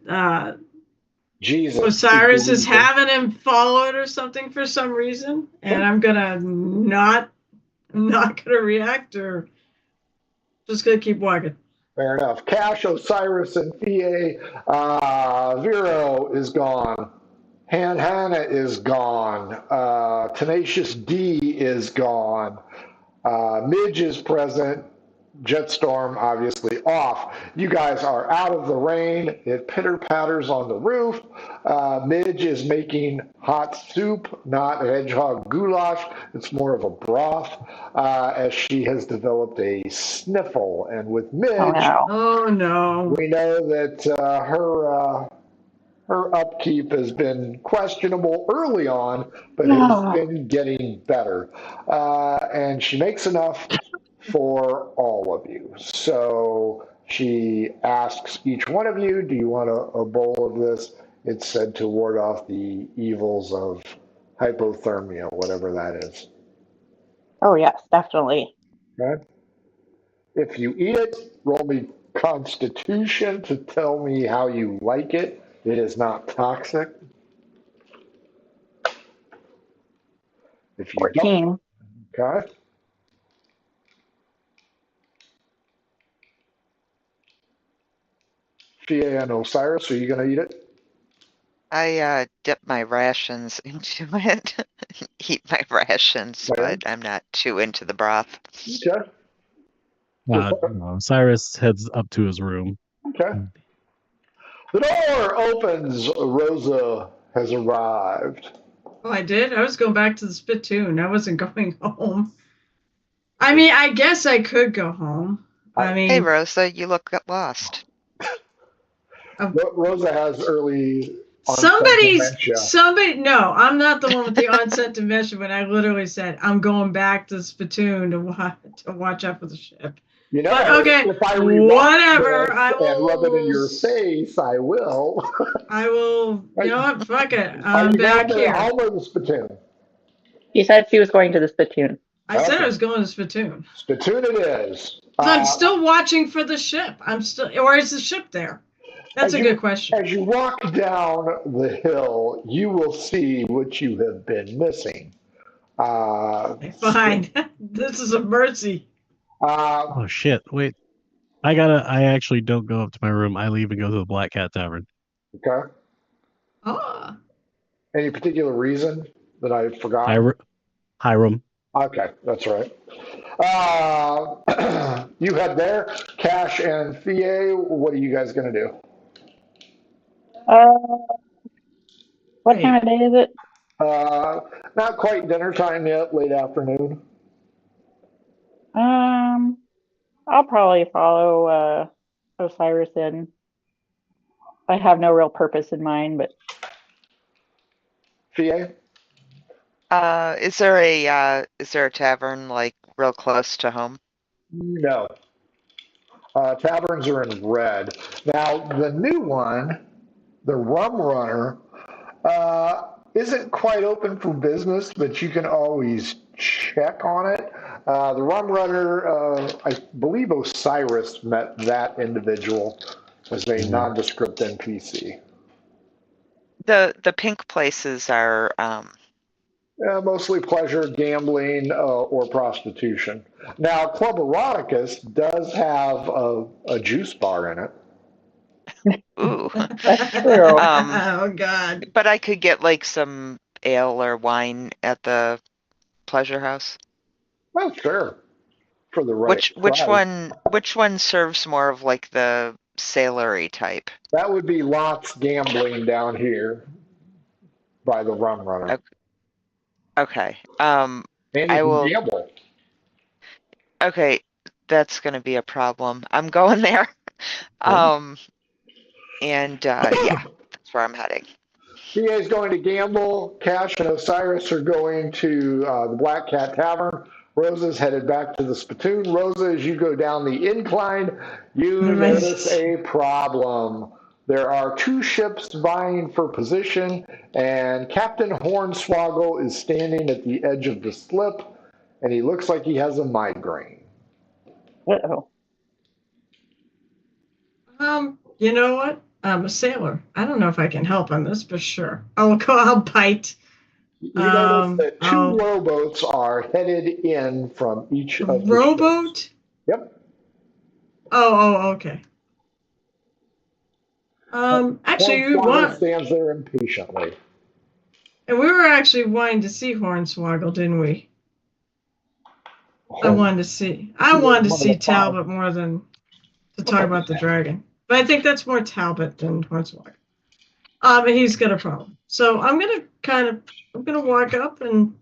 Osiris is having him followed or something for some reason, and I'm going to not going to react or just going to keep walking. Fair enough. Cash, Osiris, and PA. Vero is gone. Hannah is gone. Tenacious D is gone. Midge is present. Jetstorm obviously off. You guys are out of the rain. It pitter patters on the roof. Midge is making hot soup, not hedgehog goulash. It's more of a broth, as she has developed a sniffle. And with Oh Midge, no. Oh no. we know that her upkeep has been questionable early on, but has No. been getting better. And she makes enough for all of you. So she asks each one of you, do you want a bowl of this? It's said to ward off the evils of hypothermia, whatever that is. Oh yes, definitely. Okay? If you eat it, roll me Constitution to tell me how you like it. It is not toxic. If you don't, 14. okay. Fia and Osiris, are you going to eat it? I dip my rations into it. Eat my rations, Okay. but I'm not too into the broth. Okay. Cyrus heads up to his room. Okay. The door opens. Rosa has arrived. Oh, I did? I was going back to the spittoon. I wasn't going home. I mean, I guess I could go home. I Hey, mean, Rosa, you look lost. Rosa has early onset dementia. no, I'm not the one with the onset dementia, but I literally said, I'm going back to the spittoon to watch out for the ship. You know, But okay, if I whatever. I will and rub it in your face, I will. I will. You know what? Fuck it. Are I'm you back going to here. home or the spittoon? She said she was going to the spittoon. I said Okay. I was going to spittoon. Spittoon it is. I'm still watching for the ship. Or is the ship there? That's a good question. As you walk down the hill, you will see what you have been missing. Fine. This is a mercy. Oh shit! Wait, I actually don't go up to my room. I leave and go to the Black Cat Tavern. Okay. Ah. Any particular reason that I forgot? Hiram. Okay, that's right. You head there. Cash and Fie, what are you guys going to do? What time of day is it? Not quite dinner time yet, late afternoon. I'll probably follow Osiris in. I have no real purpose in mind, but Fie? Is there a tavern like real close to home? No. Taverns are in red. Now, the new one, the Rum Runner, isn't quite open for business, but you can always check on it. The Rum Runner, I believe Osiris met that individual as a nondescript NPC. The pink places are Mostly pleasure, gambling, or prostitution. Now, Club Eroticus does have a juice bar in it. ooh. that's true. Oh God. But I could get like some ale or wine at the pleasure house. Well, sure. For the right Which one serves more of like the sailory type? That would be lots gambling down here by the Rum Runner. Okay. And you I can will. gamble. Okay, that's gonna be a problem. I'm going there. And yeah, that's where I'm heading. PA is going to gamble. Cash and Osiris are going to the Black Cat Tavern. Rosa's headed back to the Spittoon. Rosa, as you go down the incline, you notice a problem. There are two ships vying for position, and Captain Hornswoggle is standing at the edge of the slip, and he looks like he has a migraine. Uh-oh. You know what? I'm a sailor. I don't know if I can help on this, but sure. I'll bite. You notice that two rowboats are headed in from each of the rowboat? ships. Yep. Oh, okay. Actually, Hornswoggle stands there impatiently. And we were actually wanting to see Hornswoggle, didn't we? I wanted to see. I wanted to see Talbot more than to talk about the dragon. But I think that's more Talbot than Hornswoggle. And he's got a problem. So I'm gonna walk up and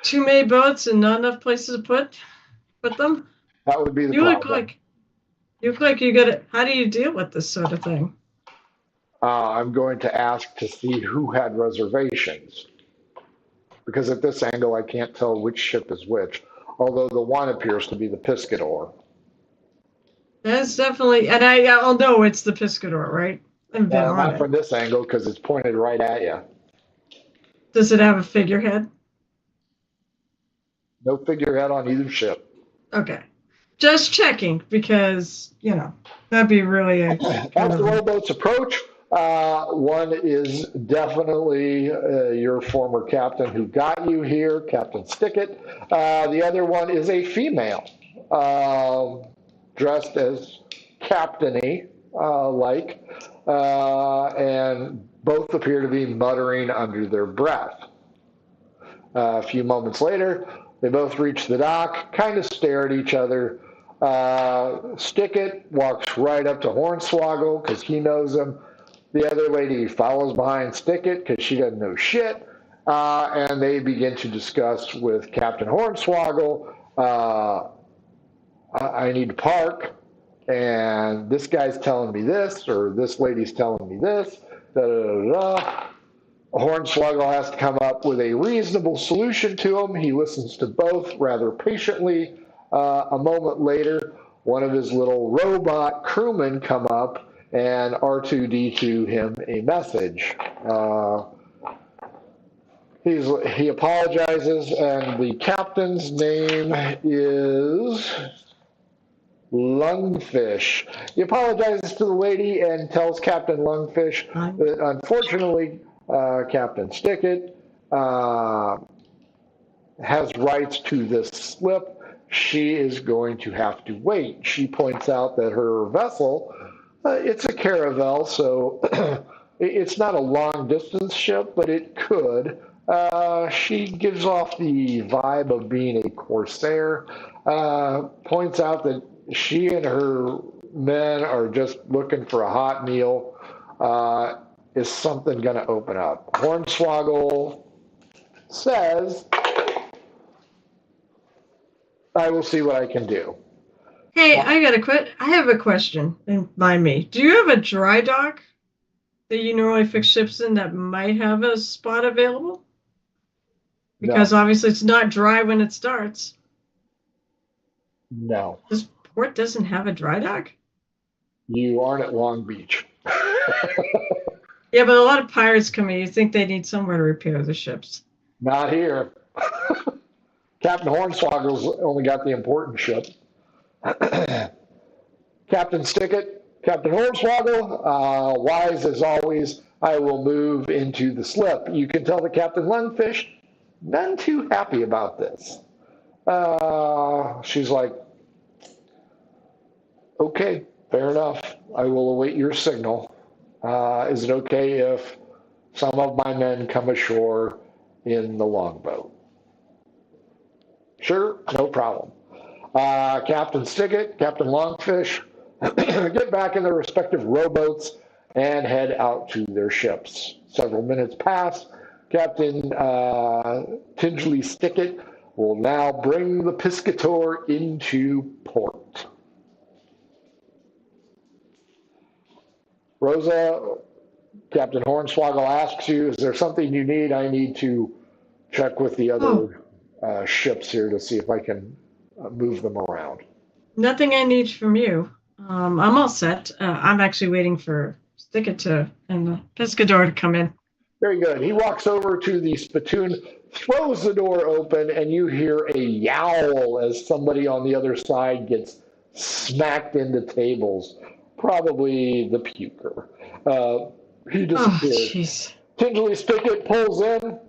too many boats and not enough places to put them. That would be the You problem. look like you got it. How do you deal with this sort of thing? I'm going to ask to see who had reservations. Because at this angle, I can't tell which ship is which. Although the one appears to be the Piscador. That's definitely, and I'll know it's the Piscador, right? I've been on Not it. from this angle because it's pointed right at you. Does it have a figurehead? No figurehead on either ship. Okay. Just checking because, that'd be really a As the rowboats approach, one is definitely your former captain who got you here, Captain Stickett. The other one is a female, dressed as captainy like, and both appear to be muttering under their breath. A few moments later, they both reach the dock, kind of stare at each other. Stickett walks right up to Hornswoggle because he knows him. The other lady follows behind Stickett because she doesn't know shit. And they begin to discuss with Captain Hornswoggle, I need to park, and this guy's telling me this, or this lady's telling me this, da da da da. Hornswoggle has to come up with a reasonable solution to him. He listens to both rather patiently. A moment later, one of his little robot crewmen come up and R2D2 him a message. He apologizes, and the captain's name is Lungfish. He apologizes to the lady and tells Captain Lungfish that unfortunately Captain Stickett has rights to this slip. She is going to have to wait. She points out that her vessel, it's a caravel, so it's not a long distance ship, but it could. She gives off the vibe of being a corsair, points out that she and her men are just looking for a hot meal. Is something going to open up? Hornswoggle says, I will see what I can do. Hey, I have a question. Mind me. Do you have a dry dock that you normally fix ships in that might have a spot available? Because obviously it's not dry when it starts. No. This port doesn't have a dry dock? You aren't at Long Beach. Yeah, but a lot of pirates come in. You think they need somewhere to repair the ships. Not here. Captain Hornswoggle's only got the important ship. Captain Stickett, Captain Hornswoggle, wise as always, I will move into the slip. You can tell that Captain Lungfish, none too happy about this. She's like, okay, fair enough. I will await your signal. Is it okay if some of my men come ashore in the longboat? Sure, no problem. Captain Stickett, Captain Longfish, get back in their respective rowboats and head out to their ships. Several minutes pass. Captain Tingley Stickett will now bring the Piscator into port. Rosa, Captain Hornswoggle asks you, is there something you need? I need to check with the other ships here to see if I can move them around. Nothing I need from you. I'm all set. I'm actually waiting for Stickett and the Pescador to come in. Very good. He walks over to the spittoon, throws the door open, and you hear a yowl as somebody on the other side gets smacked into tables. Probably the puker. He disappears. Tingley Stickett pulls in.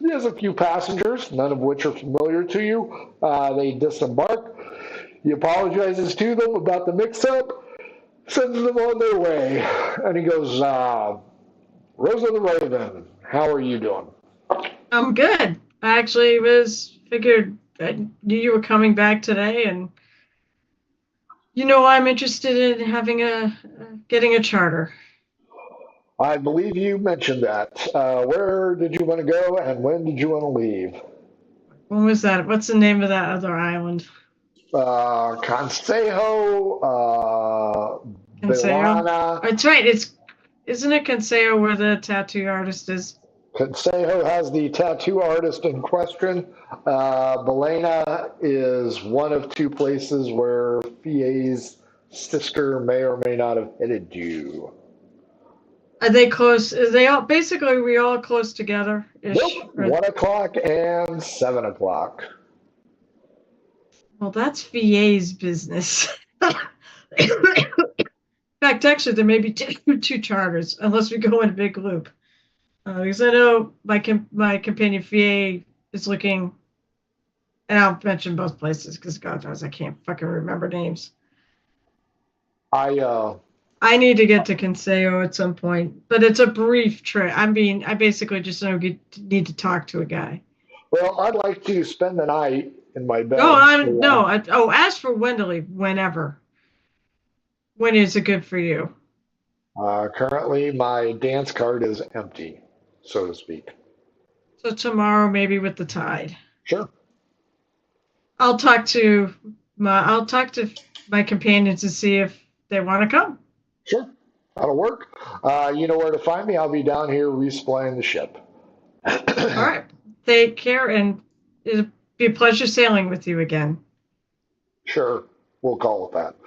He has a few passengers, none of which are familiar to you. They disembark. He apologizes to them about the mix-up, sends them on their way, and he goes, Rosa the Raven, how are you doing? I'm good. I actually figured I knew you were coming back today, and I'm interested in getting a charter. I believe you mentioned that. Where did you want to go, and when did you want to leave? When was that? What's the name of that other island? Consejo, Consejo? Vilana. That's right. Isn't it Consejo where the tattoo artist is? Consejo has the tattoo artist in question. Belena is one of two places where Fie's sister may or may not have headed you. Are they close? Are they all basically we all close together ish? Nope, 1 o'clock and 7 o'clock. Well, that's VA's business. In fact, actually, there may be two charters unless we go in a big loop. Because I know my companion VA is looking, and I'll mention both places because God knows I can't fucking remember names. I need to get to Consejo at some point, but it's a brief trip. I basically just need to talk to a guy. Well, I'd like to spend the night in my bed. Ask for when to leave. Whenever. When is it good for you? Currently, my dance card is empty, so to speak. So tomorrow, maybe with the tide. Sure. I'll talk to my companions to see if they want to come. Sure, that'll work. You know where to find me. I'll be down here resupplying the ship. All right. Take care, and it'll be a pleasure sailing with you again. Sure, we'll call it that.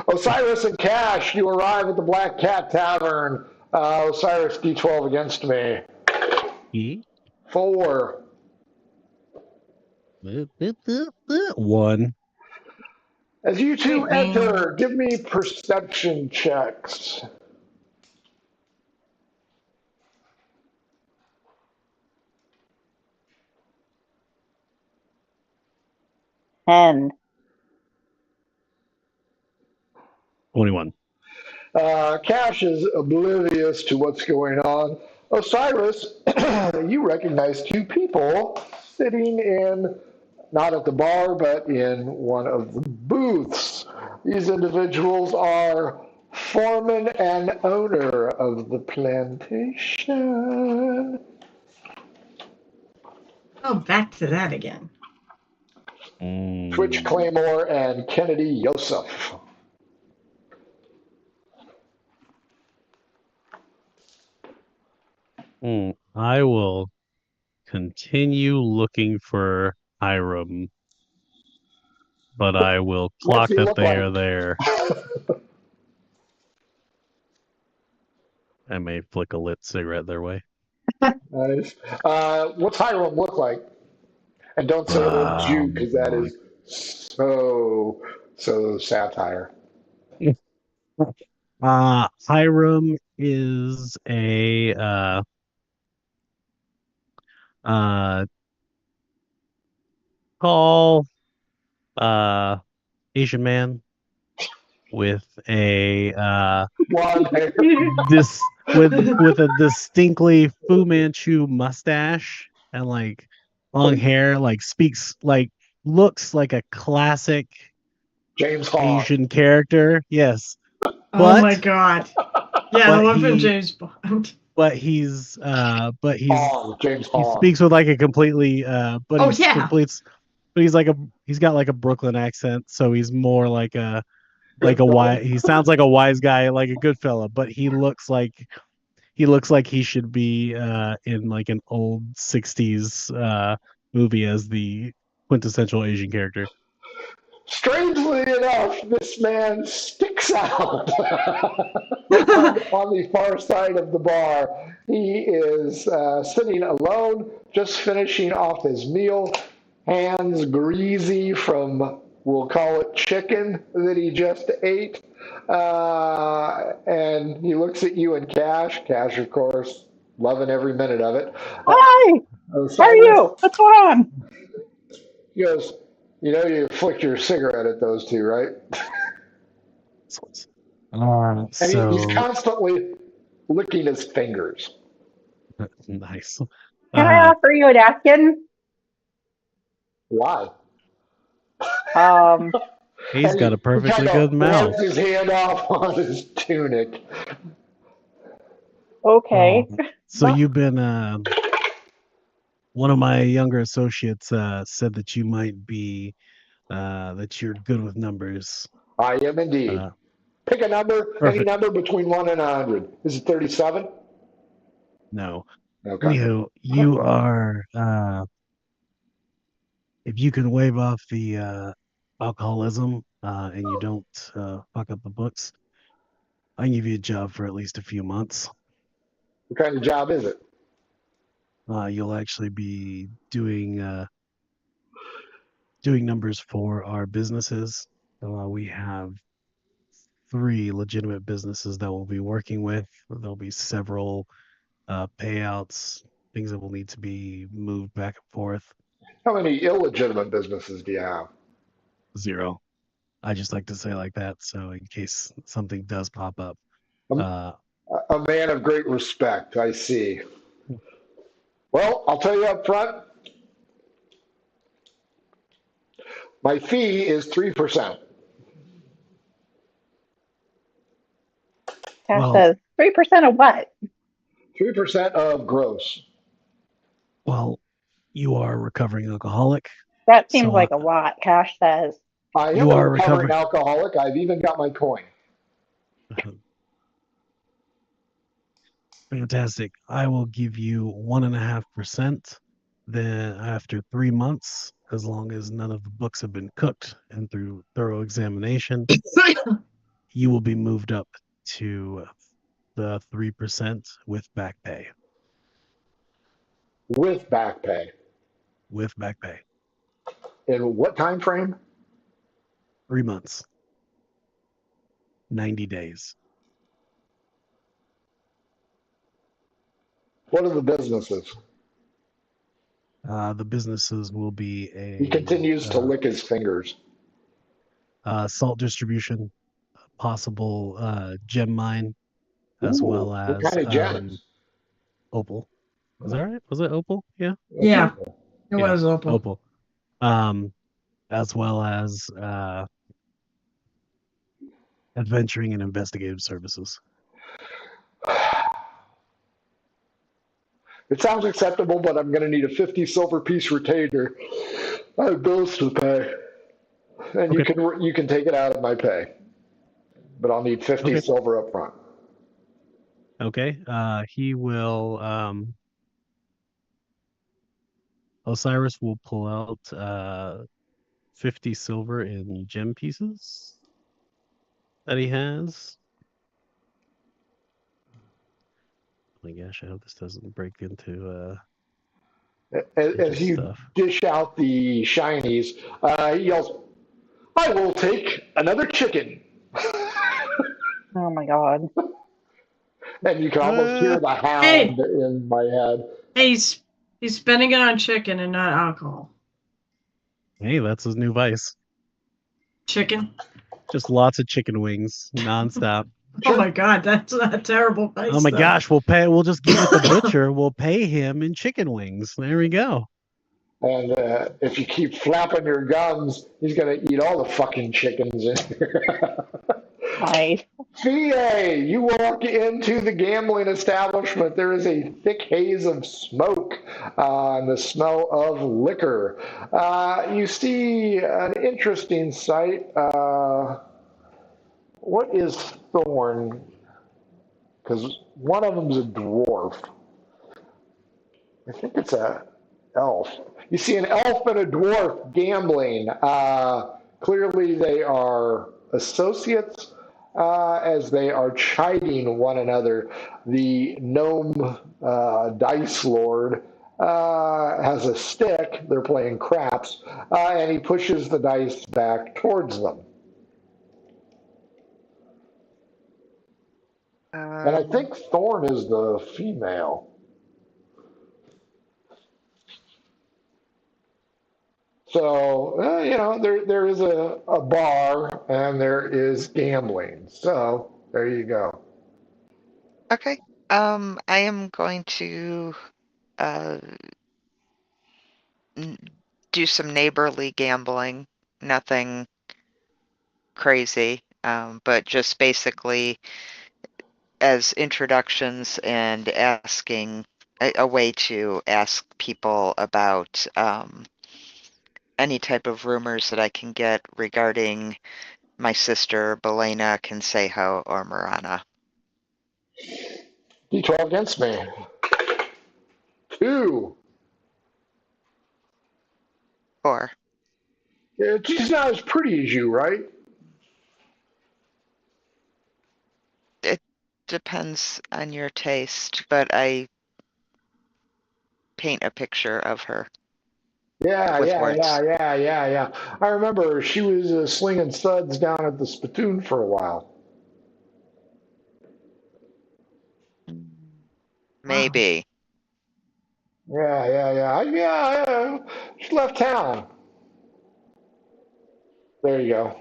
Osiris and Cash, you arrive at the Black Cat Tavern. Osiris, D12 against me. 4. 1. As you two enter, give me perception checks. 10. 21. Cash is oblivious to what's going on. Osiris, you recognize two people sitting in, not at the bar, but in one of the booths. These individuals are foreman and owner of the plantation. Oh, back to that again. Twitch Claymore and Kennedy Yosef. I will continue looking for Hiram, but I will clock that they are there. I may flick a lit cigarette their way. Nice. What's Hiram look like? And don't say old Jew, because that is so satire. Hiram is a tall Asian man with a with a distinctly Fu Manchu mustache and like long hair, like looks like a classic James Bond Asian character. Yes. Oh my God. Yeah, the one from James Bond. But he's James Bond. He speaks with like a completely but he's got like a Brooklyn accent, so he's more like a he sounds like a wise guy, like a good fella, but he looks like he should be in like an old 60s movie as the quintessential Asian character. Strangely enough, this man sticks out on the far side of the bar. He is sitting alone, just finishing off his meal, hands greasy from, we'll call it chicken that he just ate. And he looks at you and Cash. Cash, of course, loving every minute of it. Hi! How are you? What's going on? He goes, you flicked your cigarette at those two, right? And he's constantly licking his fingers. Nice. Can I offer you a napkin? Why? Um, He's got a He kind perfectly of good mouth. wipes his hand off on his tunic. okay. So you've been one of my younger associates said that you might be that you're good with numbers. I am indeed. Uh, Pick a number, any Perfect. number between 1 and 100. Is it 37? No. Okay. Anywho, you are if you can wave off the alcoholism and you don't fuck up the books, I can give you a job for at least a few months. What kind of job is it? You'll actually be doing numbers for our businesses. We have 3 legitimate businesses that we'll be working with. There'll be several payouts, things that will need to be moved back and forth. How many illegitimate businesses do you have? 0. I just like to say like that, so in case something does pop up. I'm Uh, a man of great respect, I see. Well, I'll tell you up front, my fee is 3%. Cash well, says 3% of what? 3% of gross. well, you are a recovering alcoholic, That seems so like a lot. Cash says. I am you a are recovering recovering. alcoholic. I've even got my coin. Fantastic. I will give you 1.5%. Then after 3 months, as long as none of the books have been cooked and through thorough examination, you will be moved up to the 3% with back pay. With back pay. With back pay. In what time frame? 3 months, 90 days. What are the businesses? The businesses will be He continues to a lick his fingers. salt distribution, possible gem mine, as Ooh, well what as kind of gems? opal. Was that right? Was it opal? Yeah. That's Yeah, okay. it Yeah. was Opal. Opal. Um, as well as adventuring and investigative services. It sounds acceptable, but I'm going to need a 50 silver piece retainer. I have bills to pay, and Okay. you can take it out of my pay, but I'll need 50 Okay. silver up front. Okay. He will. Osiris will pull out 50 silver in gem pieces that he has. Oh my gosh, I hope this doesn't break into As you stuff. dish out the shinies, he yells, "I will take another chicken." Oh my god. And you can almost hear the Hey, hound in my head. hey, he's spending it on chicken and not alcohol. Hey, that's his new vice. Chicken? Just lots of chicken wings nonstop. Oh Sure. my god, that's a terrible Oh price my though. gosh, we'll just get with the butcher. We'll pay him in chicken wings. There we go. And if you keep flapping your gums, he's going to eat all the fucking chickens in here. Nice. VA, you walk into the gambling establishment. There is a thick haze of smoke and the smell of liquor. You see an interesting sight. What is Thorn? Because one of them's a dwarf. I think it's a elf. You see an elf and a dwarf gambling. Clearly, they are associates as they are chiding one another. The gnome dice lord has a stick. They're playing craps, and he pushes the dice back towards them. And I Um, think Thorn is the female. So, there is a bar and there is gambling. So, there you go. okay. I am going to uh, do some neighborly gambling, nothing crazy, but just basically as introductions and asking a way to ask people about any type of rumors that I can get regarding my sister, Belena, Consejo, or Marana. D12 against me. 2. Or Yeah, she's not as pretty as you, right? it depends on your taste, but I paint a picture of her Yeah, with yeah, words. yeah, yeah, yeah, yeah. I remember she was slinging studs down at the spittoon for a while. Maybe. Yeah, yeah, yeah. Yeah. She left town. There you go.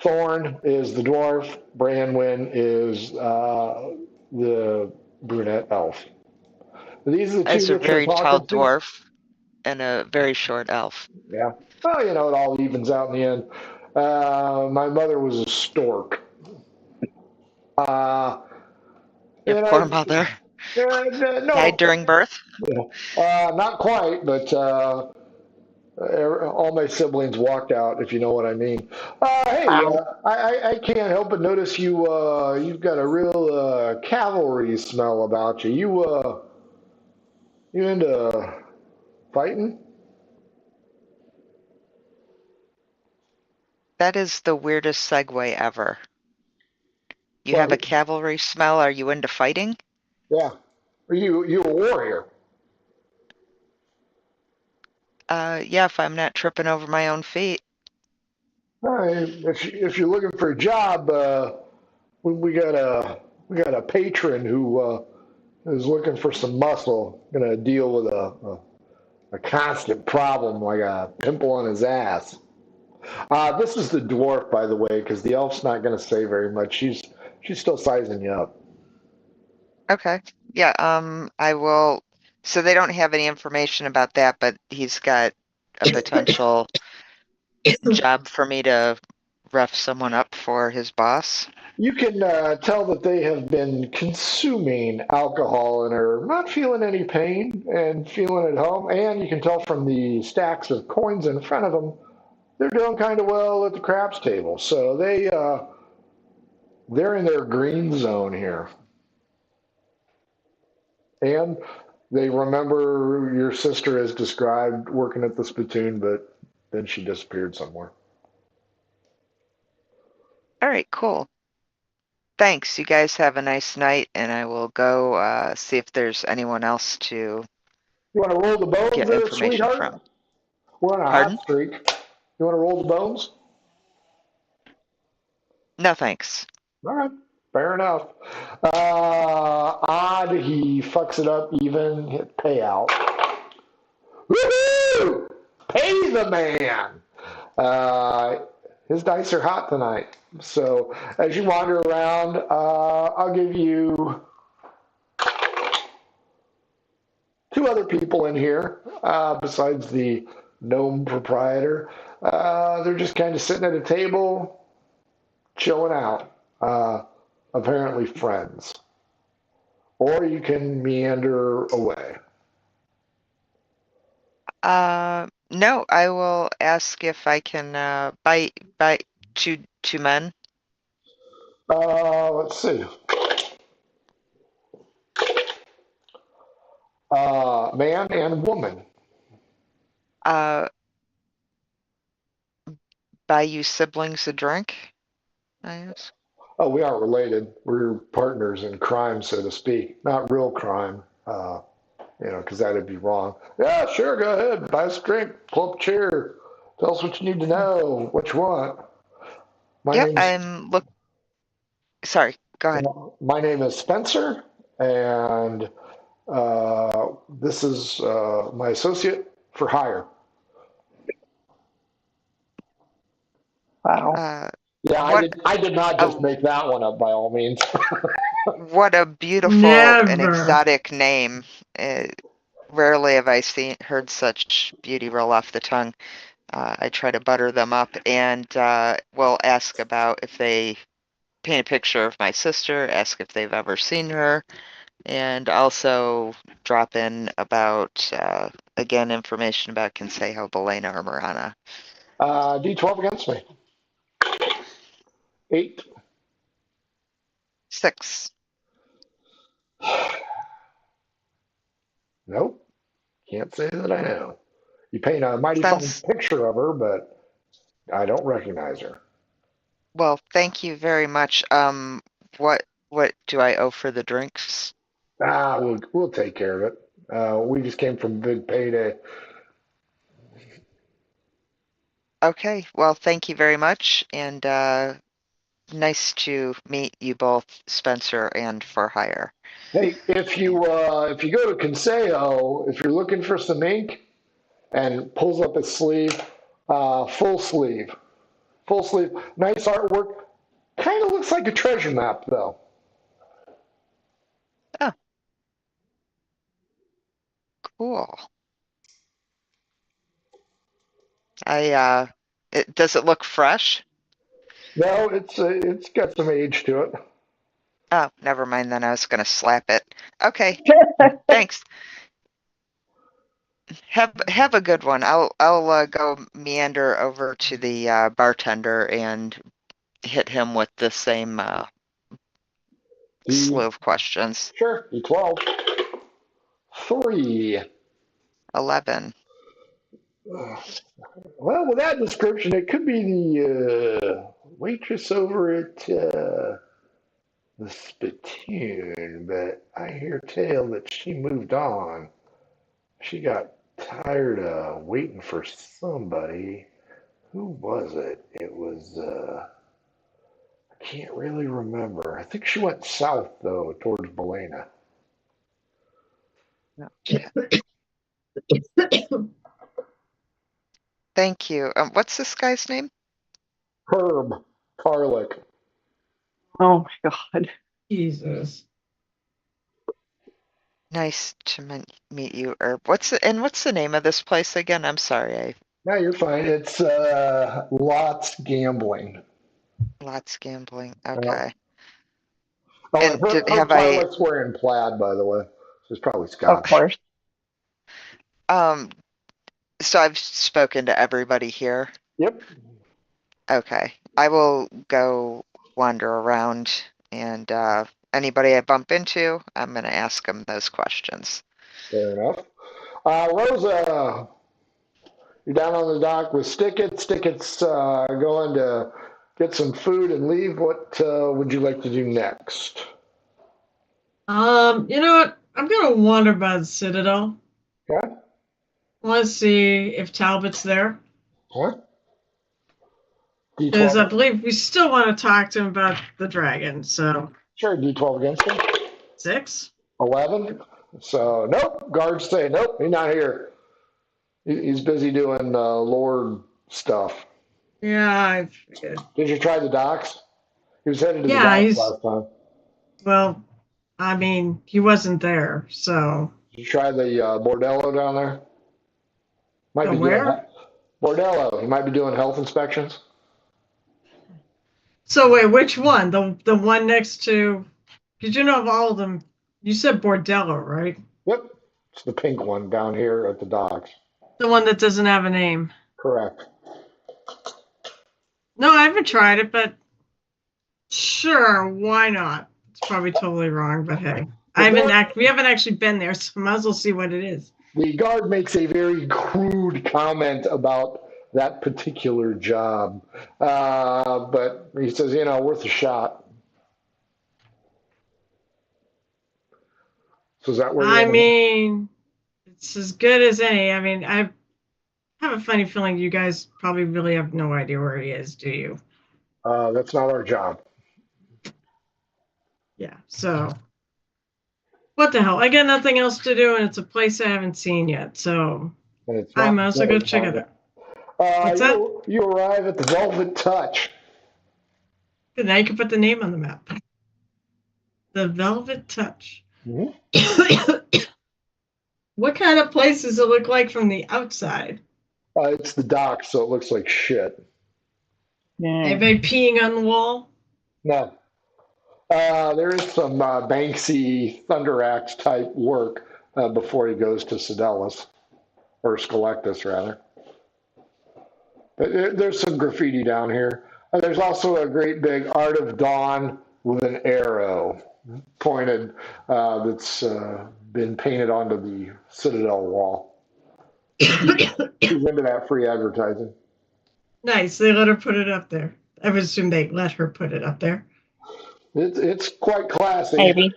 Thorn is the dwarf. Branwyn is the brunette elf. These are the two As a that you're very tall talking to? dwarf and a very short elf. Yeah. Well, it all evens out in the end. My mother was a stork. Uh, Your and poor mother died no, during birth? not quite, but all my siblings walked out, if you know what I mean. Hey, Wow. I can't help but notice you've got a real cavalry smell about you. You into fighting? That is the weirdest segue ever. You have Well, a cavalry smell. Are you into fighting? yeah. Are you a warrior? Yeah, if I'm not tripping over my own feet. If you're looking for a job, we got a patron who is looking for some muscle. Going to deal with a constant problem like a pimple on his ass. This is the dwarf, by the way, because the elf's not going to say very much. She's still sizing you up. Okay. Yeah, I will. So they don't have any information about that, but he's got a potential job for me to rough someone up for his boss. You can tell that they have been consuming alcohol and are not feeling any pain and feeling at home. And you can tell from the stacks of coins in front of them, they're doing kind of well at the craps table. So they're in their green zone here. And they remember your sister as described working at the spittoon, but then she disappeared somewhere. All right, cool. Thanks. You guys have a nice night, and I will go see if there's anyone else to You want to roll the bones get there, information sweetheart? from. We're on a Pardon? hot streak. You want to roll the bones? No, thanks. All right, fair enough. Odd, he fucks it up even, hit payout. Woohoo! Pay the man! Uh, his dice are hot tonight. So as you wander around, I'll give you two other people in here besides the gnome proprietor. They're just kind of sitting at a table, chilling out. Apparently friends. Or you can meander away. No, I will ask if I can buy two men. Let's see. Man and woman. Uh, buy you siblings a drink, I ask. Oh, we aren't related. We're partners in crime, so to speak. Not real crime, because that'd be wrong. Yeah, sure, go ahead. Buy us a drink. Pull up a chair. Tell us what you need to know, what you want. My Yep, name's sorry, go ahead. my name is Spencer, and this is my associate for hire. Wow. Yeah, What I did not just a make that one up by all means. what a beautiful and Never. exotic name. rarely have I heard such beauty roll off the tongue. I try to butter them up and will ask about if they paint a picture of my sister, ask if they've ever seen her, and also drop in about, again, information about Consejo Belena or Marana. D12 against me. 8. 6. Nope. Can't say that I know. You paint a mighty fine Sounds picture of her, but I don't recognize her. well. Thank you very much. What do I owe for the drinks? We'll take care of it. We just came from big payday. Okay. Well, thank you very much, and nice to meet you both, Spencer and For Hire. Hey, if you go to Consejo, if you're looking for some ink, and pulls up his sleeve, full sleeve, nice artwork. Kind of looks like a treasure map, though. Oh, cool. Does it look fresh? No, it's got some age to it. Oh, never mind then. I was gonna slap it. Okay, thanks. Have a good one. I'll go meander over to the bartender and hit him with the same slew of questions. Sure, D12. 3. 11. Well, with that description, it could be the waitress over at the Spittoon, but I hear tell that she moved on. She got tired of waiting for somebody. Who was it? It was, I can't really remember. I think she went south, though, towards Belena. Thank you. What's this guy's name? Herb Carlick. Oh my God. Jesus. Nice to meet you, Herb. What's the name of this place again? I'm sorry. No, you're fine. It's Lots Gambling. Lots gambling. Yeah. Okay. Oh, And and Herb have I Carlick's wearing plaid, by the way. So he's probably Of Scottish. course. so I've spoken to everybody here. Yep. Okay. I will go wander around and anybody I bump into, I'm gonna ask them those questions. Fair enough. Rosa, you're down on the dock with Stickett. Stickett's going to get some food and leave. What would you like to do next? You know what? I'm gonna wander by the Citadel. Okay. Let's see if Talbot's there. What? Because I D12. believe we still want to talk to him about the dragon. So Sure, D12 against him. 6. 11. So, nope. Guards say, nope, he's not here. He's busy doing Lord stuff. Yeah, I figured. Did you try the docks? He was headed to the Yeah, docks he's last time. well. I mean, he wasn't there, so. Did you try the Bordello down there? Might The be doing where? Bordello. He might be doing health inspections. So wait, which one? The one next to? Because you know of all of them. You said Bordello, right? Yep. It's the pink one down here at the docks. The one that doesn't have a name. Correct. No, I haven't tried it, but sure, why not? It's probably totally wrong, but hey, we haven't actually been there, so might as well see what it is. The guard makes a very crude comment about that particular job, but he says, worth a shot. So is that where I you're mean, it's as good as any. I mean, I have a funny feeling you guys probably really have no idea where he is, do you? That's not our job. Yeah, so what the hell? I got nothing else to do, and it's a place I haven't seen yet, so And it's I not might as well go check it out. What's that? You arrive at the Velvet Touch. Good, now you can put the name on the map. The Velvet Touch. Mhm. What kind of place does it look like from the outside? It's the dock, so it looks like shit. Anybody peeing on the wall? No. There is some Banksy Thunder Axe type work before he goes to Sedelis, or Skelectus, rather. But there's some graffiti down here. There's also a great big Art of Dawn with an arrow pointed that's been painted onto the Citadel wall. He's into that free advertising. Nice. They let her put it up there. I would assume they let her put it up there. It's quite classy. Maybe.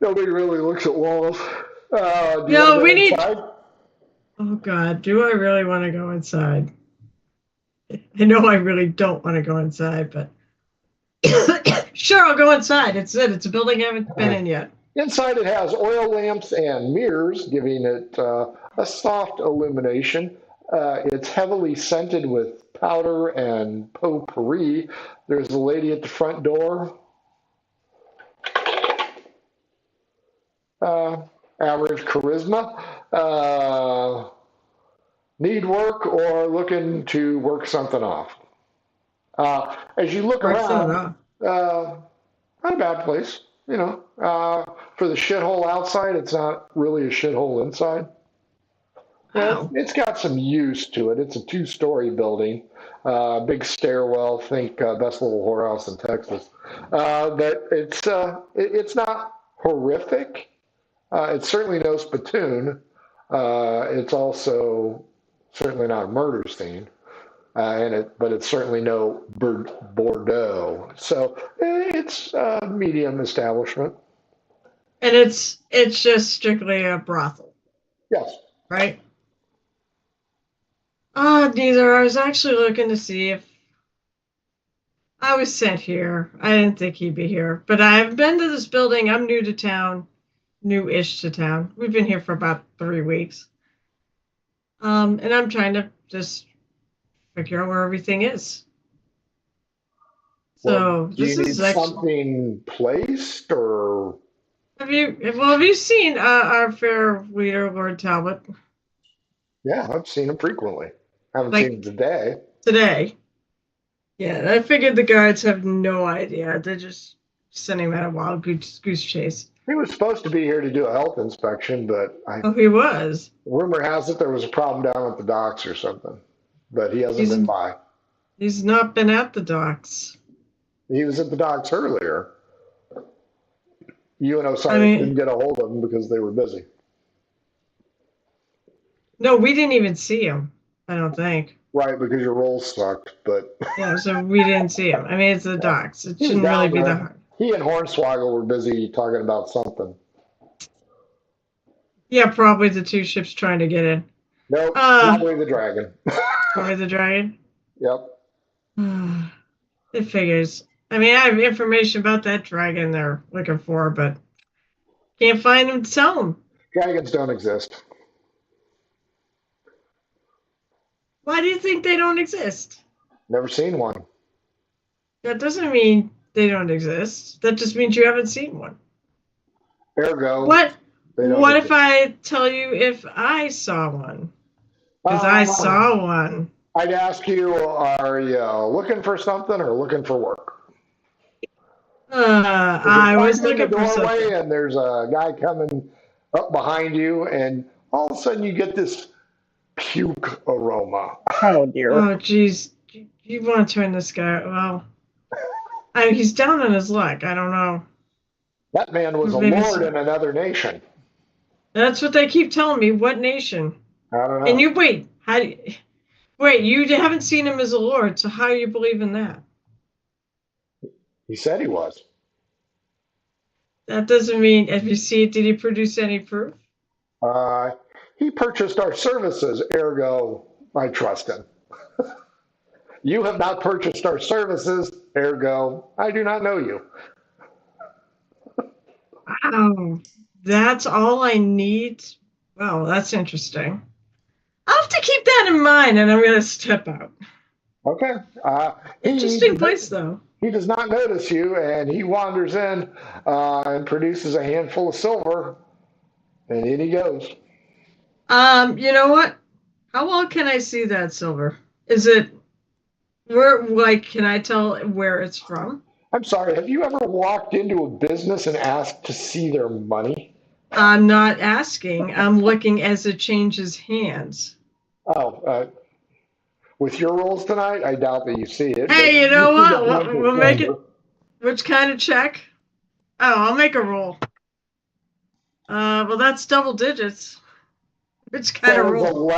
Nobody really looks at walls. No, we need. Oh God, do I really want to go inside? I know I really don't want to go inside, but sure, I'll go inside. It's a building I haven't been in yet. Inside it has oil lamps and mirrors, giving it a soft illumination. It's heavily scented with powder and potpourri. There's a lady at the front door. Average charisma. Need work or looking to work something off. As you look around, not a bad place. You know, for the shithole outside, it's not really a shithole inside. Wow. It's got some use to it. It's a 2-story building, big stairwell. Think best little whorehouse in Texas. But it's not horrific. It's certainly no spittoon. It's also certainly not a murder scene. But it's certainly no Bordeaux. So it's a medium establishment. And it's just strictly a brothel. Yes. Right? Neither. I was actually looking to see if I was sent here. I didn't think he'd be here. But I've been to this building. I'm new to town. New-ish to town. We've been here for about 3 weeks. And I'm trying to just figure out where everything is. So do you need something placed, or have you seen our fair leader, Lord Talbot? Yeah, I've seen him frequently. I haven't seen him today. Today. Yeah, I figured the guards have no idea. They're just sending him on a wild goose chase. He was supposed to be here to do a health inspection, but he was. Rumor has it there was a problem down at the docks or something, but he hasn't been by. He's not been at the docks. He was at the docks earlier. You and Osiris didn't get a hold of him because they were busy. No, we didn't even see him, I don't think. Right, because your roll sucked, but... Yeah, so we didn't see him. I mean, it's the docks. It shouldn't really be that hard. He and Hornswoggle were busy talking about something. Yeah, probably the 2 ships trying to get in. Nope, probably the Dragon. Probably the Dragon? Yep. It figures. I mean, I have information about that dragon they're looking for, but can't find them to tell them. Dragons don't exist. Why do you think they don't exist? Never seen one. That doesn't mean they don't exist. That just means you haven't seen one. Ergo. What if I tell you if I saw one? Because I saw one. I'd ask you, are you looking for something or looking for work? I was looking for something. And there's a guy coming up behind you, and all of a sudden you get this puke aroma. Oh dear. Oh jeez, you want to turn this guy? Well, he's down on his luck. I don't know. That man was a lord in another nation. That's what they keep telling me. What nation? I don't know. And you wait. You haven't seen him as a lord, so how do you believe in that? He said he was. That doesn't mean, if you see it, did he produce any proof? He purchased our services, ergo, I trust him. You have not purchased our services, ergo, I do not know you. Wow, that's all I need? Well, that's interesting. I'll have to keep that in mind, and I'm going to step out. Okay. Interesting place, though. He does not notice you, and he wanders in and produces a handful of silver. And in he goes. You know what? How well can I see that silver? Is it where? Like, can I tell where it's from? I'm sorry, have you ever walked into a business and asked to see their money? I'm not asking. I'm looking as it changes hands. Oh, with your rules tonight, I doubt that you see it, but Hey, you you know see the what? glint We'll of make it. silver. Which kind of check? Oh, I'll make a roll. Well, that's double digits. Which kind of So it's roll?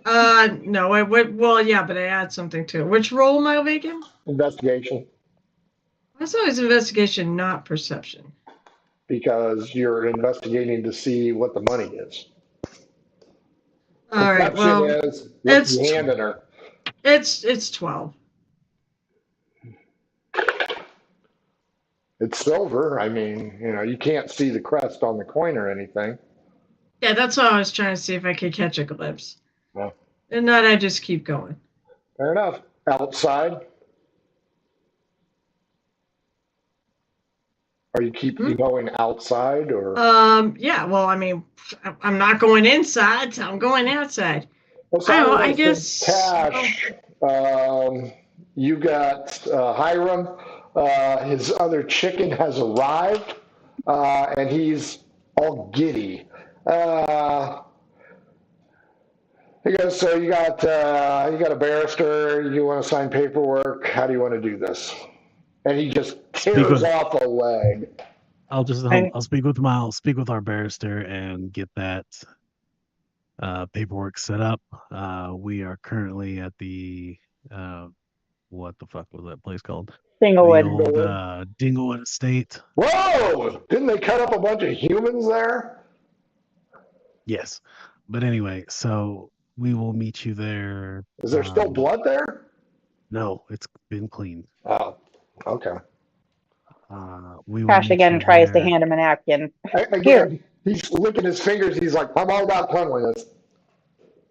11. No, it would. Well, yeah, but I add something to it. Which roll am I making? Investigation, That's always investigation, not perception. because you're investigating to see what the money is. All right. Perception Well, is what's it's he handing her. it's 12. It's silver. I mean, you can't see the crest on the coin or anything. Yeah, that's why I was trying to see if I could catch a glimpse. Yeah. And not I just keep going. Fair enough. Outside, are you keep going outside or? Yeah, well, I mean, I'm not going inside, so I'm going outside. I don't know, I guess. Cash. You got Hiram. His other chicken has arrived, and he's all giddy. He goes, so you got a barrister. You want to sign paperwork? How do you want to do this? And he just tears off a leg. I'll speak with our barrister and get that paperwork set up. We are currently at the what the fuck was that place called? Singlewood. The old Dinglewood Estate. Whoa! Didn't they cut up a bunch of humans there? Yes, but anyway, so we will meet you there. Is there still blood there? No, it's been cleaned. Oh, okay. We will Cash meet again you tries to there. hand him a napkin. Again, he's licking his fingers. He's like, I'm all about cleanliness.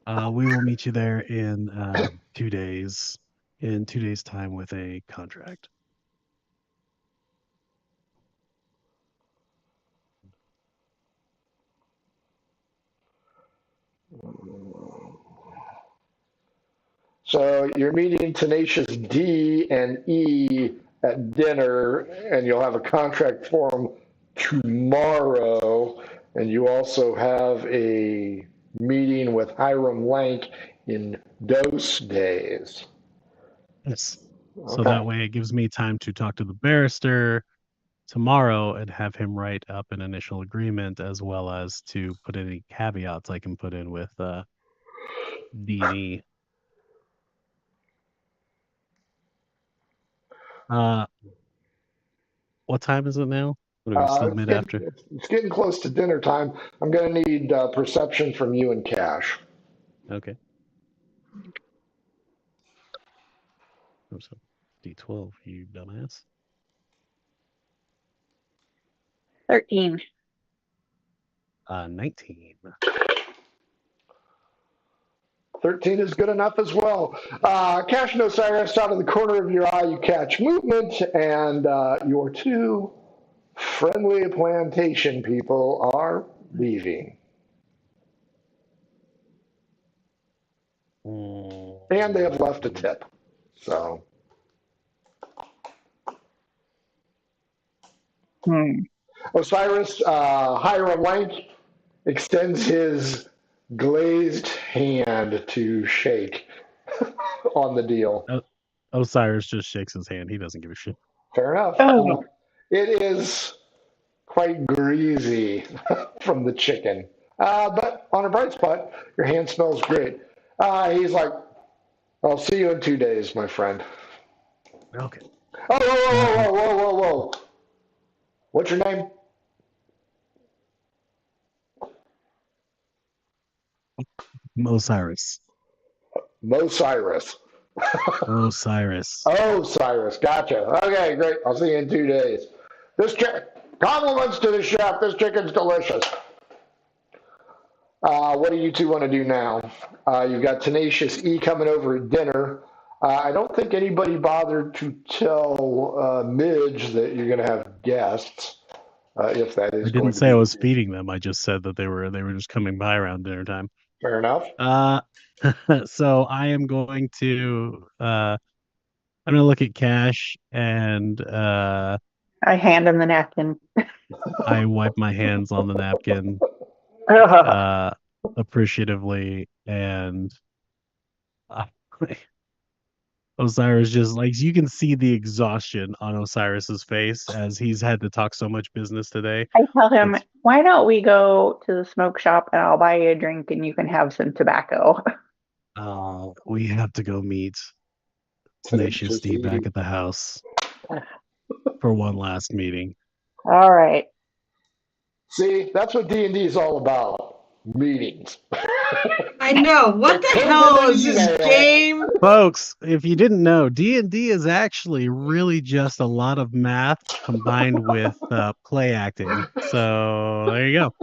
We will meet you there in 2 days. In 2 days' time with a contract. So you're meeting Tenacious D and E at dinner, and you'll have a contract for them tomorrow. And you also have a meeting with Hiram Lank in those days. Yes. So that way it gives me time to talk to the barrister tomorrow and have him write up an initial agreement, as well as to put any caveats I can put in with D&E. What time is it now? What are we still mid after? It's getting close to dinner time. I'm going to need perception from you and Cash. Okay. So D12, you dumbass. 13. 19. 13 is good enough as well. Cash and Osiris, out of the corner of your eye, you catch movement, and your two friendly plantation people are leaving. And they have left a tip. So. Osiris, Hiram Lank extends his glazed hand to shake on the deal. Osiris just shakes his hand. He doesn't give a shit. Fair enough. It is quite greasy from the chicken. But on a bright spot, your hand smells great. He's like, I'll see you in 2 days, my friend. Okay. Oh, whoa. What's your name? Osiris. Osiris. Osiris. Gotcha. Okay, great. I'll see you in 2 days. Compliments to the chef. This chicken's delicious. What do you two want to do now? You've got Tenacious E coming over at dinner. I don't think anybody bothered to tell Midge that you're going to have guests. if that is I going didn't to say I be was feeding them. I just said that they were just coming by around dinner time. fair enough. So I am going to I'm gonna look at Cash and I hand him the napkin. I wipe my hands on the napkin Ugh. uh appreciatively, and uh, Osiris just like you can see the exhaustion on Osiris's face as he's had to talk so much business today. I tell him, It's why don't we go to the smoke shop and I'll buy you a drink and you can have some tobacco. we have to go meet Tenacious D back at the house for one last meeting. All right. See, that's what D&D is all about. Meetings. I know. What the hell is this game? Folks, if you didn't know, D&D is actually really just a lot of math combined with play acting. So there you go.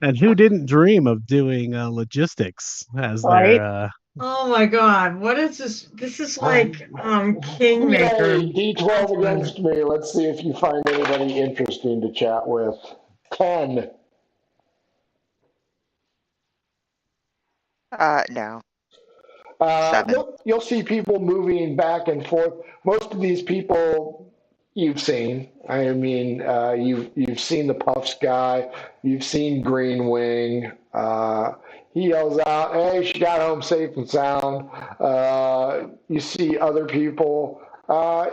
And who didn't dream of doing logistics as Right? their Oh my god, what is this? This is like Yay, Kingmaker. D12 against me. Let's see if you find anybody interesting to chat with. 10. No. Uh, 7. you'll see people moving back and forth. Most of these people you've seen. I mean, you've seen the Puffs guy. You've seen Green Wing. He yells out, "Hey, she got home safe and sound." You see other people,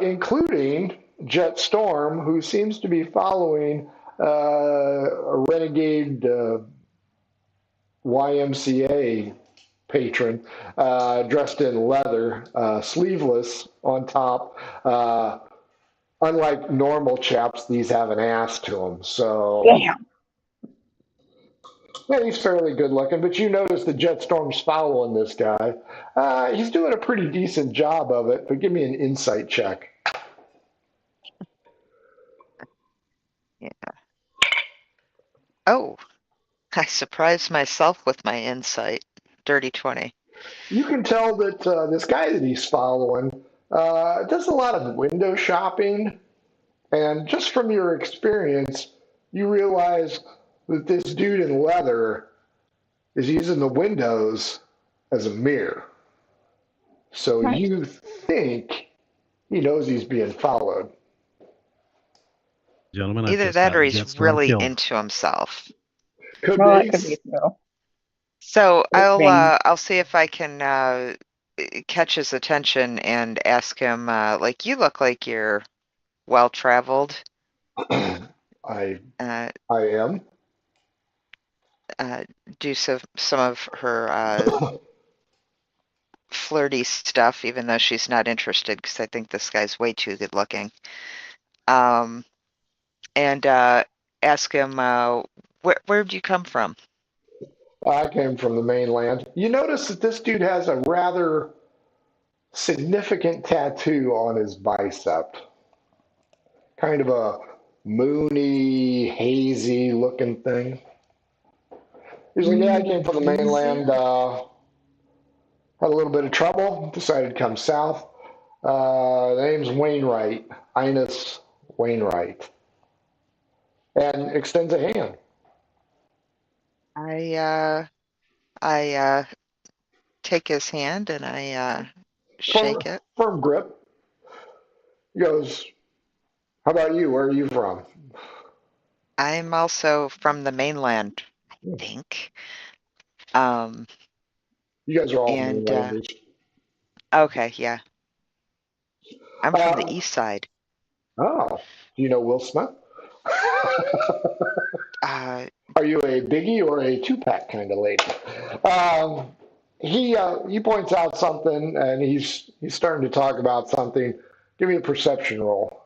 including Jet Storm, who seems to be following a renegade YMCA patron, dressed in leather, sleeveless on top. Unlike normal chaps, these have an ass to them. So, Damn. yeah, he's fairly good looking, but you notice the Jetstorm's following this guy. He's doing a pretty decent job of it, but give me an insight check. Yeah. Oh, I surprised myself with my insight. Dirty 20. You can tell that this guy that he's following does a lot of window shopping. And just from your experience, you realize that this dude in leather is using the windows as a mirror. So Nice. you think he knows he's being followed. gentlemen. I've Either just that or gotten he's Jetstorm really killed. into himself. Could Well, be. that could be true. So Thing. I'll see if I can catch his attention and ask him, like, you look like you're well traveled. I Uh, am. do some of her flirty stuff, even though she's not interested, because I think this guy's way too good looking. And ask him, where'd you come from? I came from the mainland. You notice that this dude has a rather significant tattoo on his bicep. Kind of a moony, hazy looking thing. He's like, yeah, I came from the mainland, had a little bit of trouble, decided to come south. The name's Wainwright, Ines Wainwright, and extends a hand. I take his hand and I shake it. Firm grip. He goes, how about you? Where are you from? I'm also from the mainland, I think. You guys are all And mainlanders. okay, yeah. I'm from the Uh, east side. oh, do you know Will Smith? Uh, Are you a biggie or a two-pack kind of lady? He points out something, and he's starting to talk about something. Give me a perception roll.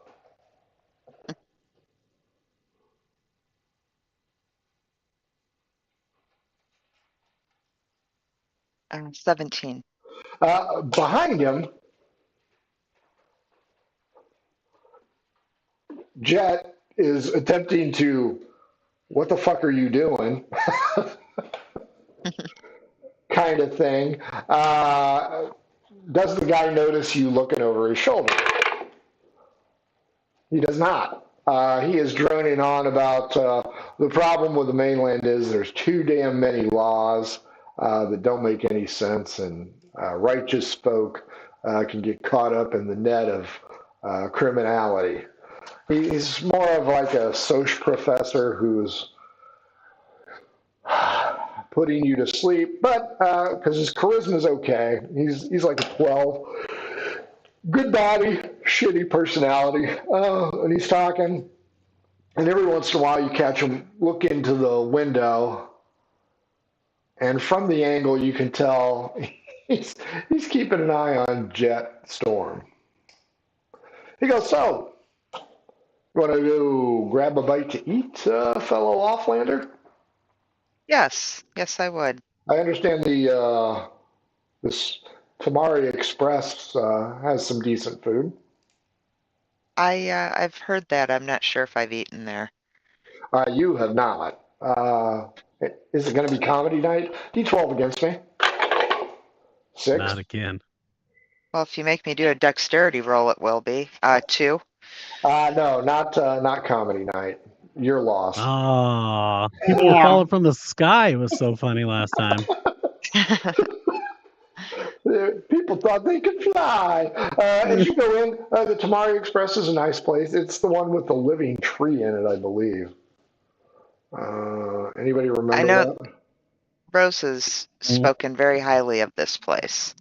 17. Behind him, Jet is attempting to, what the fuck are you doing? kind of thing. Does the guy notice you looking over his shoulder? He does not. He is droning on about the problem with the mainland is there's too damn many laws that don't make any sense, and righteous folk can get caught up in the net of criminality. He's more of like a social professor who's putting you to sleep, but because his charisma is okay, he's like a 12. Good body, shitty personality, and he's talking. And every once in a while, you catch him look into the window, and from the angle, you can tell he's he's keeping an eye on Jet Storm. He goes, "So, you want to go grab a bite to eat, fellow Offlander? Yes, yes, I would. I understand this Tamari Express has some decent food. I've heard that. I'm not sure if I've eaten there. You have not. Is it going to be comedy night? D12 against me. 6. Not again. Well, if you make me do a dexterity roll, it will be. 2. No, not comedy night. Your loss. Ah, people were Damn. falling from the sky. It was so funny last time. People thought they could fly. As you go in, the Tamari Express is a nice place. It's the one with the living tree in it, I believe. Anybody I remember know that? Rose has spoken very highly of this place.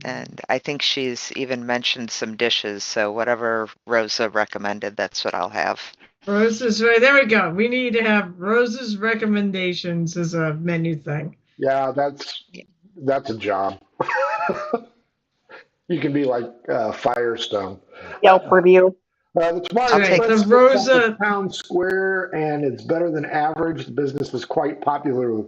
And I think she's even mentioned some dishes, so whatever Rosa recommended, that's what I'll have. Rose's right. There we go. We need to have Rose's recommendations as a menu thing. Yeah, that's a job. You can be like Firestone. Yelp review. The I'll Tamari take Express the is Rosa. on the town square, and it's better than average. The business is quite popular with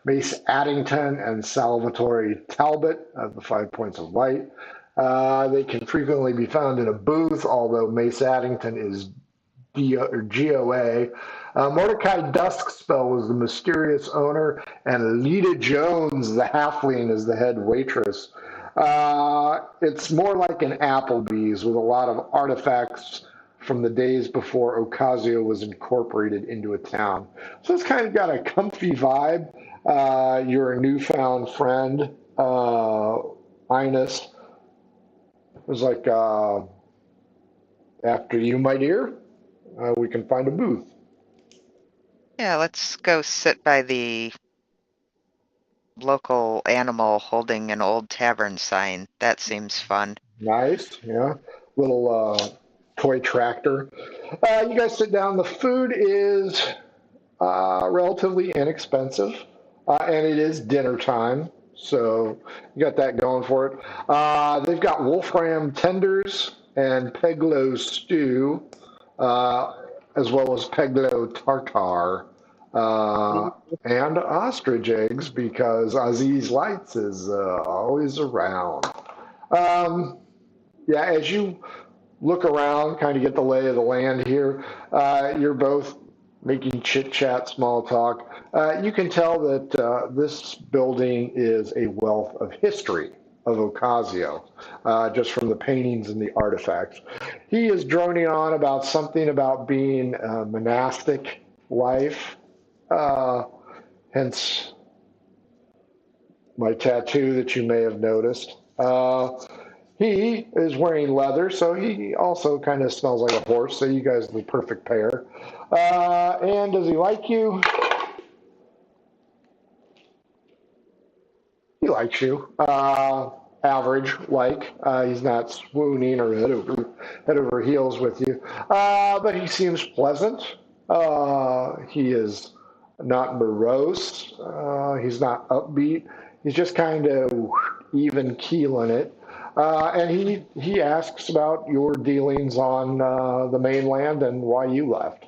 Mace Addington and Salvatore Talbot of the 5 Points of Light. They can frequently be found in a booth, although Mace Addington is GOA. Mordecai Duskspell is the mysterious owner, and Lita Jones, the halfling, is the head waitress. It's more like an Applebee's with a lot of artifacts from the days before Ocasio was incorporated into a town. So it's kind of got a comfy vibe. Your newfound friend, Ines, was like, after you, my dear, we can find a booth. Yeah, let's go sit by the local animal holding an old tavern sign. That seems fun. Nice, yeah. Little toy tractor. You guys sit down. The food is relatively inexpensive, and it is dinner time, so you got that going for it. They've got Wolfram tenders and Peglo stew, as well as Peglo tartare, and ostrich eggs because Aziz Lights is always around. Um, yeah, as you look around, kind of get the lay of the land here, you're both making chit chat, small talk. You can tell that this building is a wealth of history of Ocasio, just from the paintings and the artifacts. He is droning on about something about being a monastic life, hence my tattoo that you may have noticed. He is wearing leather, so he also kind of smells like a horse, so you guys are the perfect pair. And does he like you? He likes you. Average, like. He's not swooning or head over heels with you. But he seems pleasant. He is not morose. He's not upbeat. He's just kind of even keeling it. And he asks about your dealings on the mainland and why you left.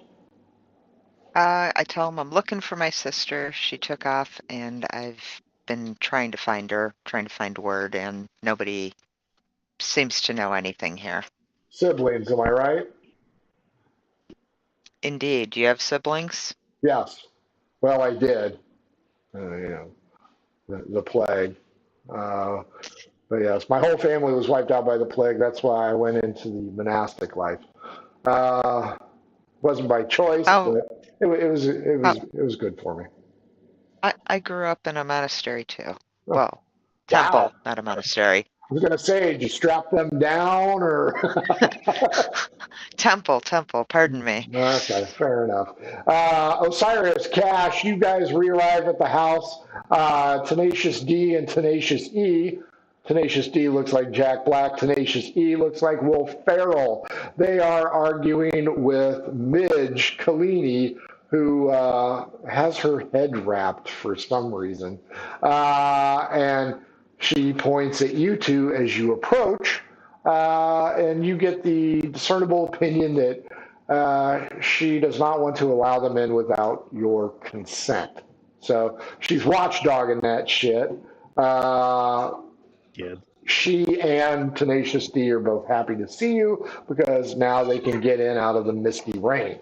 I tell him I'm looking for my sister. She took off, and I've been trying to find her, trying to find word, and nobody seems to know anything here. Siblings, am I right? Indeed. Do you have siblings? Yes. Well, I did. The plague. But yes, my whole family was wiped out by the plague. That's why I went into the monastic life. Wasn't by choice, Oh, but oh, it was good for me. I grew up in a monastery too. Oh, Well, wow. temple, not a monastery. I was gonna say, did you strap them down or? Temple, pardon me. Okay, fair enough. Osiris, Cash, you guys re-arrive at the house. Tenacious D and Tenacious E. Tenacious D looks like Jack Black. Tenacious E looks like Will Ferrell. They are arguing with Midge Collini, who has her head wrapped for some reason. And she points at you two as you approach, and you get the discernible opinion that she does not want to allow them in without your consent. So she's watchdogging that shit. Kid. She and Tenacious D are both happy to see you because now they can get in out of the misty rain.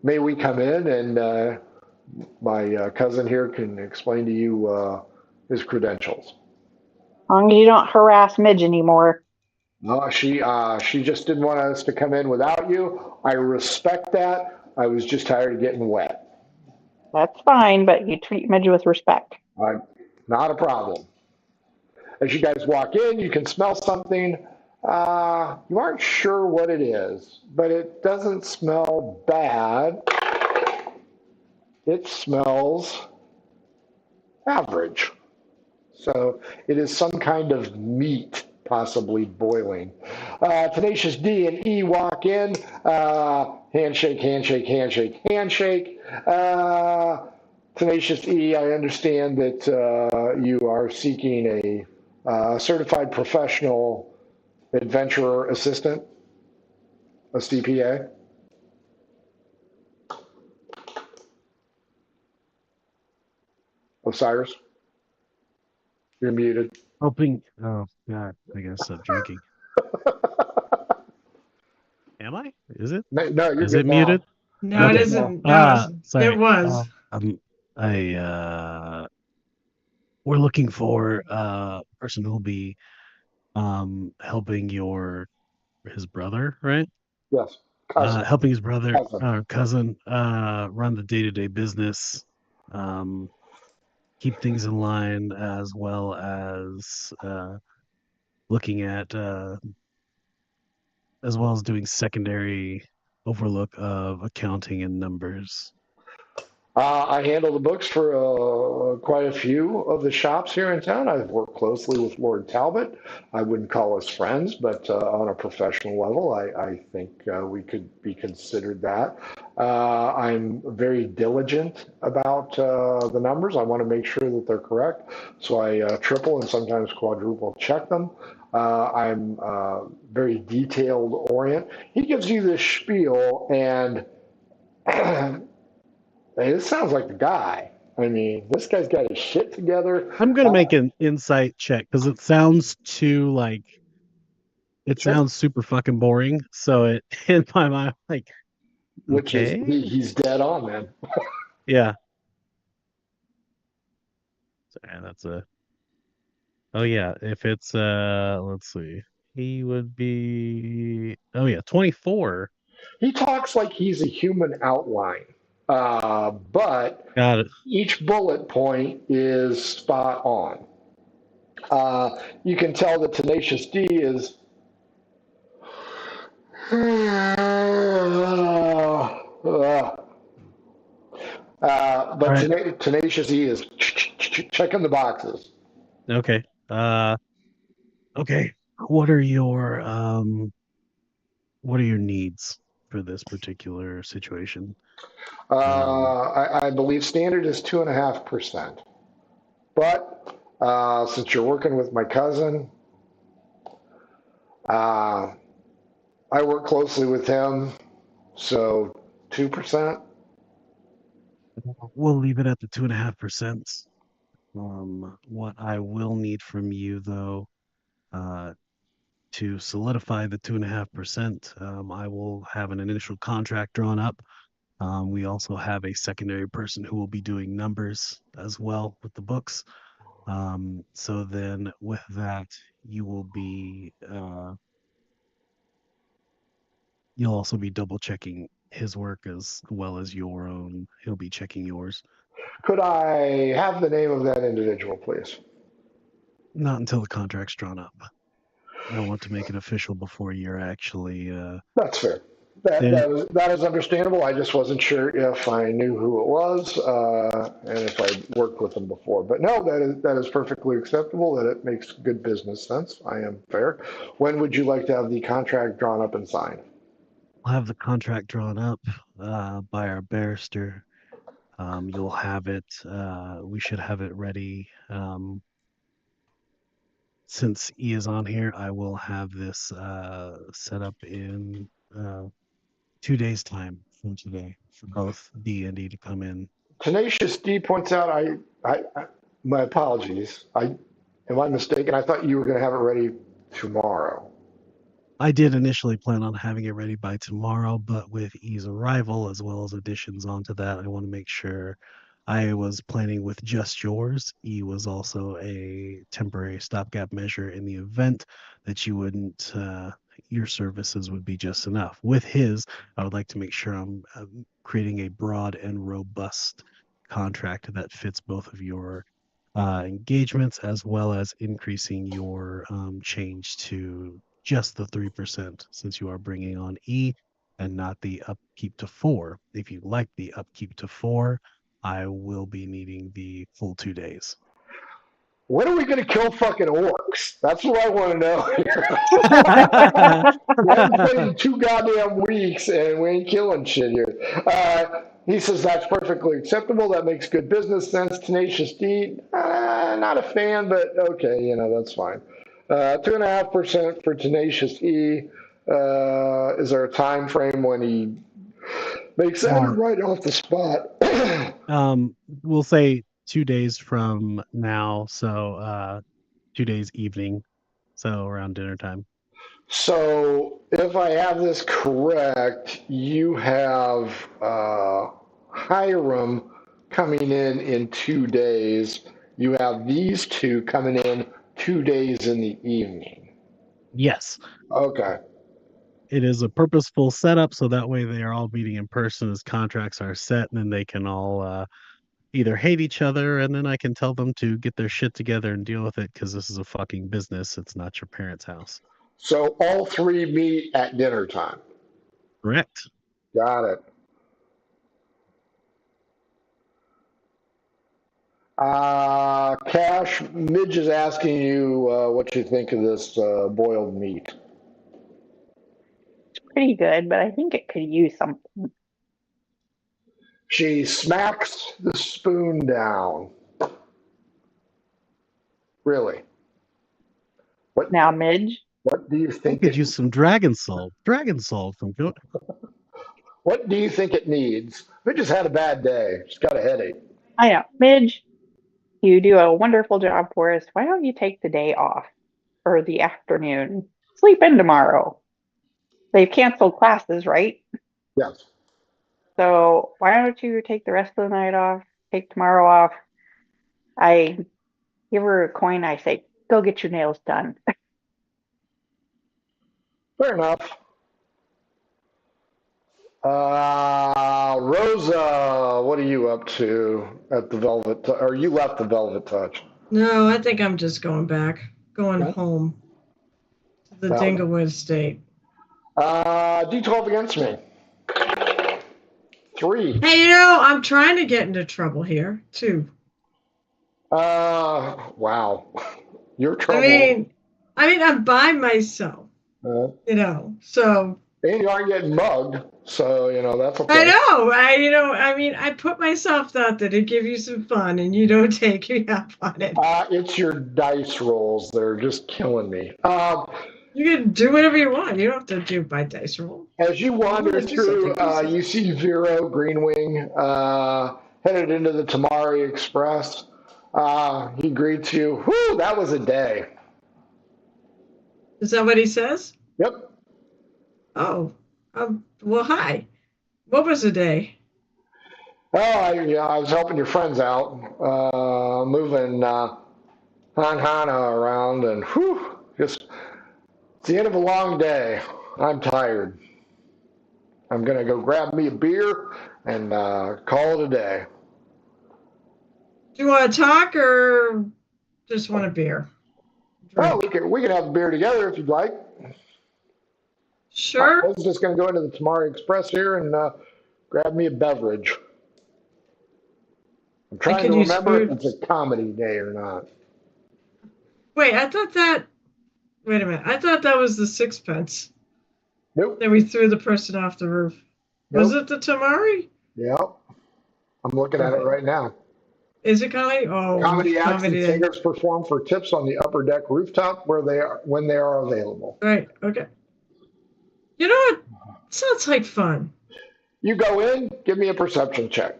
May we come in and my cousin here can explain to you his credentials. As long as you don't harass Midge anymore. No, she just didn't want us to come in without you. I respect that. I was just tired of getting wet. That's fine, but you treat Midge with respect. Not a problem. As you guys walk in, you can smell something. You aren't sure what it is, but it doesn't smell bad. It smells average. So it is some kind of meat, possibly boiling. Tenacious D and E walk in. Handshake, handshake, handshake, handshake. Tenacious E, I understand that you are seeking a certified professional adventurer assistant, a CPA. Osiris, you're muted. Hoping. Oh God, I gotta stop drinking. Am I? Is it? No, you're Is it good now. muted? No, it Okay. isn't. No, Sorry. it was. I we're looking for a person who'll be helping his brother, right? Yes, cousin, Helping his brother cousin. cousin run the day-to-day business, um keep things in line, as well as looking at as well as doing secondary overlook of accounting and numbers. I handle the books for quite a few of the shops here in town. I've worked closely with Lord Talbot. I wouldn't call us friends, but on a professional level, I think we could be considered that. I'm very diligent about the numbers. I want to make sure that they're correct, so I triple and sometimes quadruple check them. I'm very detailed orient. He gives you this spiel and hey, this sounds like the guy. I mean, this guy's got his shit together. I'm gonna make an insight check because it sounds too like it Sure. sounds super fucking boring. So it in my mind, like, Which is okay, he's dead on, man. yeah. And that's a oh yeah. If it's let's see, he would be 24. He talks like he's a human outline, but Got it. each bullet point is spot on. You can tell that Tenacious D is. All But right. Tenacious E is checking the boxes. Okay. Okay. What are your what are your needs for this particular situation? I believe standard is 2.5%. But since you're working with my cousin, uh, I work closely with him, so 2%. We'll leave it at the 2.5%. What I will need from you, though, uh, to solidify the 2.5%, I will have an initial contract drawn up. We also have a secondary person who will be doing numbers as well with the books. So then, with that, you will be you'll also be double checking his work as well as your own. He'll be checking yours. Could I have the name of that individual, please? Not until the contract's drawn up. I want to make it official before you're actually. That's fair. That is understandable. I just wasn't sure if I knew who it was and if I'd worked with them before. But no, that is perfectly acceptable. That it makes good business sense. I am fair. When would you like to have the contract drawn up and signed? I'll have the contract drawn up by our barrister. You'll have it. We should have it ready. Since E is on here, I will have this set up in 2 days' time from today for both D and E to come in. Tenacious D points out, my apologies. Am I mistaken? I thought you were going to have it ready tomorrow. I did initially plan on having it ready by tomorrow, but with E's arrival as well as additions onto that, I want to make sure. I was planning with just yours. E was also a temporary stopgap measure in the event that you wouldn't, your services would be just enough. With his, I would like to make sure I'm creating a broad and robust contract that fits both of your engagements as well as increasing your change to just the 3% since you are bringing on E and not the upkeep to 4. If you like the upkeep to 4, I will be needing the full 2 days. When are we going to kill fucking orcs? That's what I want to know here. We haven't played in 2 goddamn weeks and we ain't killing shit here. He says that's perfectly acceptable. That makes good business sense. Tenacious D, not a fan, but okay, that's fine. 2.5% for Tenacious E. Is there a time frame when he makes that right off the spot? We'll say 2 days from now, so 2 days evening, so around dinner time. So if I have this correct, you have Hiram coming in 2 days. You have these two coming in 2 days in the evening. Yes. Okay. It is a purposeful setup, so that way they are all meeting in person as contracts are set, and then they can all either hate each other, and then I can tell them to get their shit together and deal with it because this is a fucking business. It's not your parents' house. So all 3 meet at dinner time. Correct. Got it. Cash, Midge is asking you what you think of this boiled meat. It's pretty good, but I think it could use something. She smacks the spoon down. Really? What Now, Midge, What do you I think? could use some dragon salt. Dragon salt from Goat. What do you think it needs? We just had a bad day. She's got a headache. I know, Midge, you do a wonderful job for us. Why don't you take the day off or the afternoon? Sleep in tomorrow. They've canceled classes, right? Yes. So why don't you take the rest of the night off, take tomorrow off? I give her a coin. I say, go get your nails done. Fair enough. Rosa, what are you up to at the Velvet? Or you left the Velvet Touch? No, I think I'm just going home to the Dinglewood estate. D12 against me. 3. Hey, I'm trying to get into trouble here too. Wow. You're trouble. I mean, I'm by myself. So. And you aren't getting mugged, so that's okay. I know. I put myself out there to give you some fun, and you don't take me up on it. It's your dice rolls that are just killing me. You can do whatever you want. You don't have to do by dice roll. As you wander through, you see Vero Greenwing headed into the Tamari Express. He greets you. Whew, that was a day. Is that what he says? Yep. Oh, well, hi. What was the day? Oh, I was helping your friends out, moving Hana around, and it's the end of a long day. I'm tired. Is that what he says? Yep. Oh, well, hi. What was the day? Oh, I was helping your friends out, moving Hana around, and it's the end of a long day. I'm tired. I'm going to go grab me a beer and call it a day. Do you want to talk or just want a beer? Oh, Drink. we can have a beer together if you'd like. I Sure. was just going to go into the Tamari Express here and grab me a beverage. I'm I trying could to use remember if food. it's a comedy day or not. Wait, I thought that. Wait a minute. I thought that was the sixpence Nope. that we threw the person off the roof. Was Nope. it the Tamari? Yep. I'm looking at it right now. Is it comedy? Oh, Comedy acts and comedy day. singers perform for tips on the upper deck rooftop when they are available. Right. Okay. You know what? Sounds like fun. You go in, give me a perception check.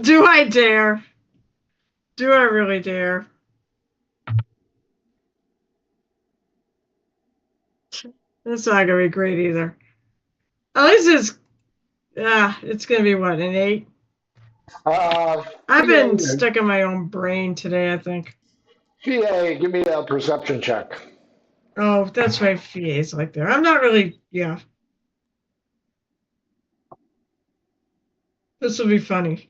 Do I dare? Do I really dare? That's not gonna be great either. At least it's gonna be what, an 8? I've been stuck in my own brain today, I think. PA, give me a perception check. Oh, that's right, FA's like there. I'm not really, yeah. This will be funny.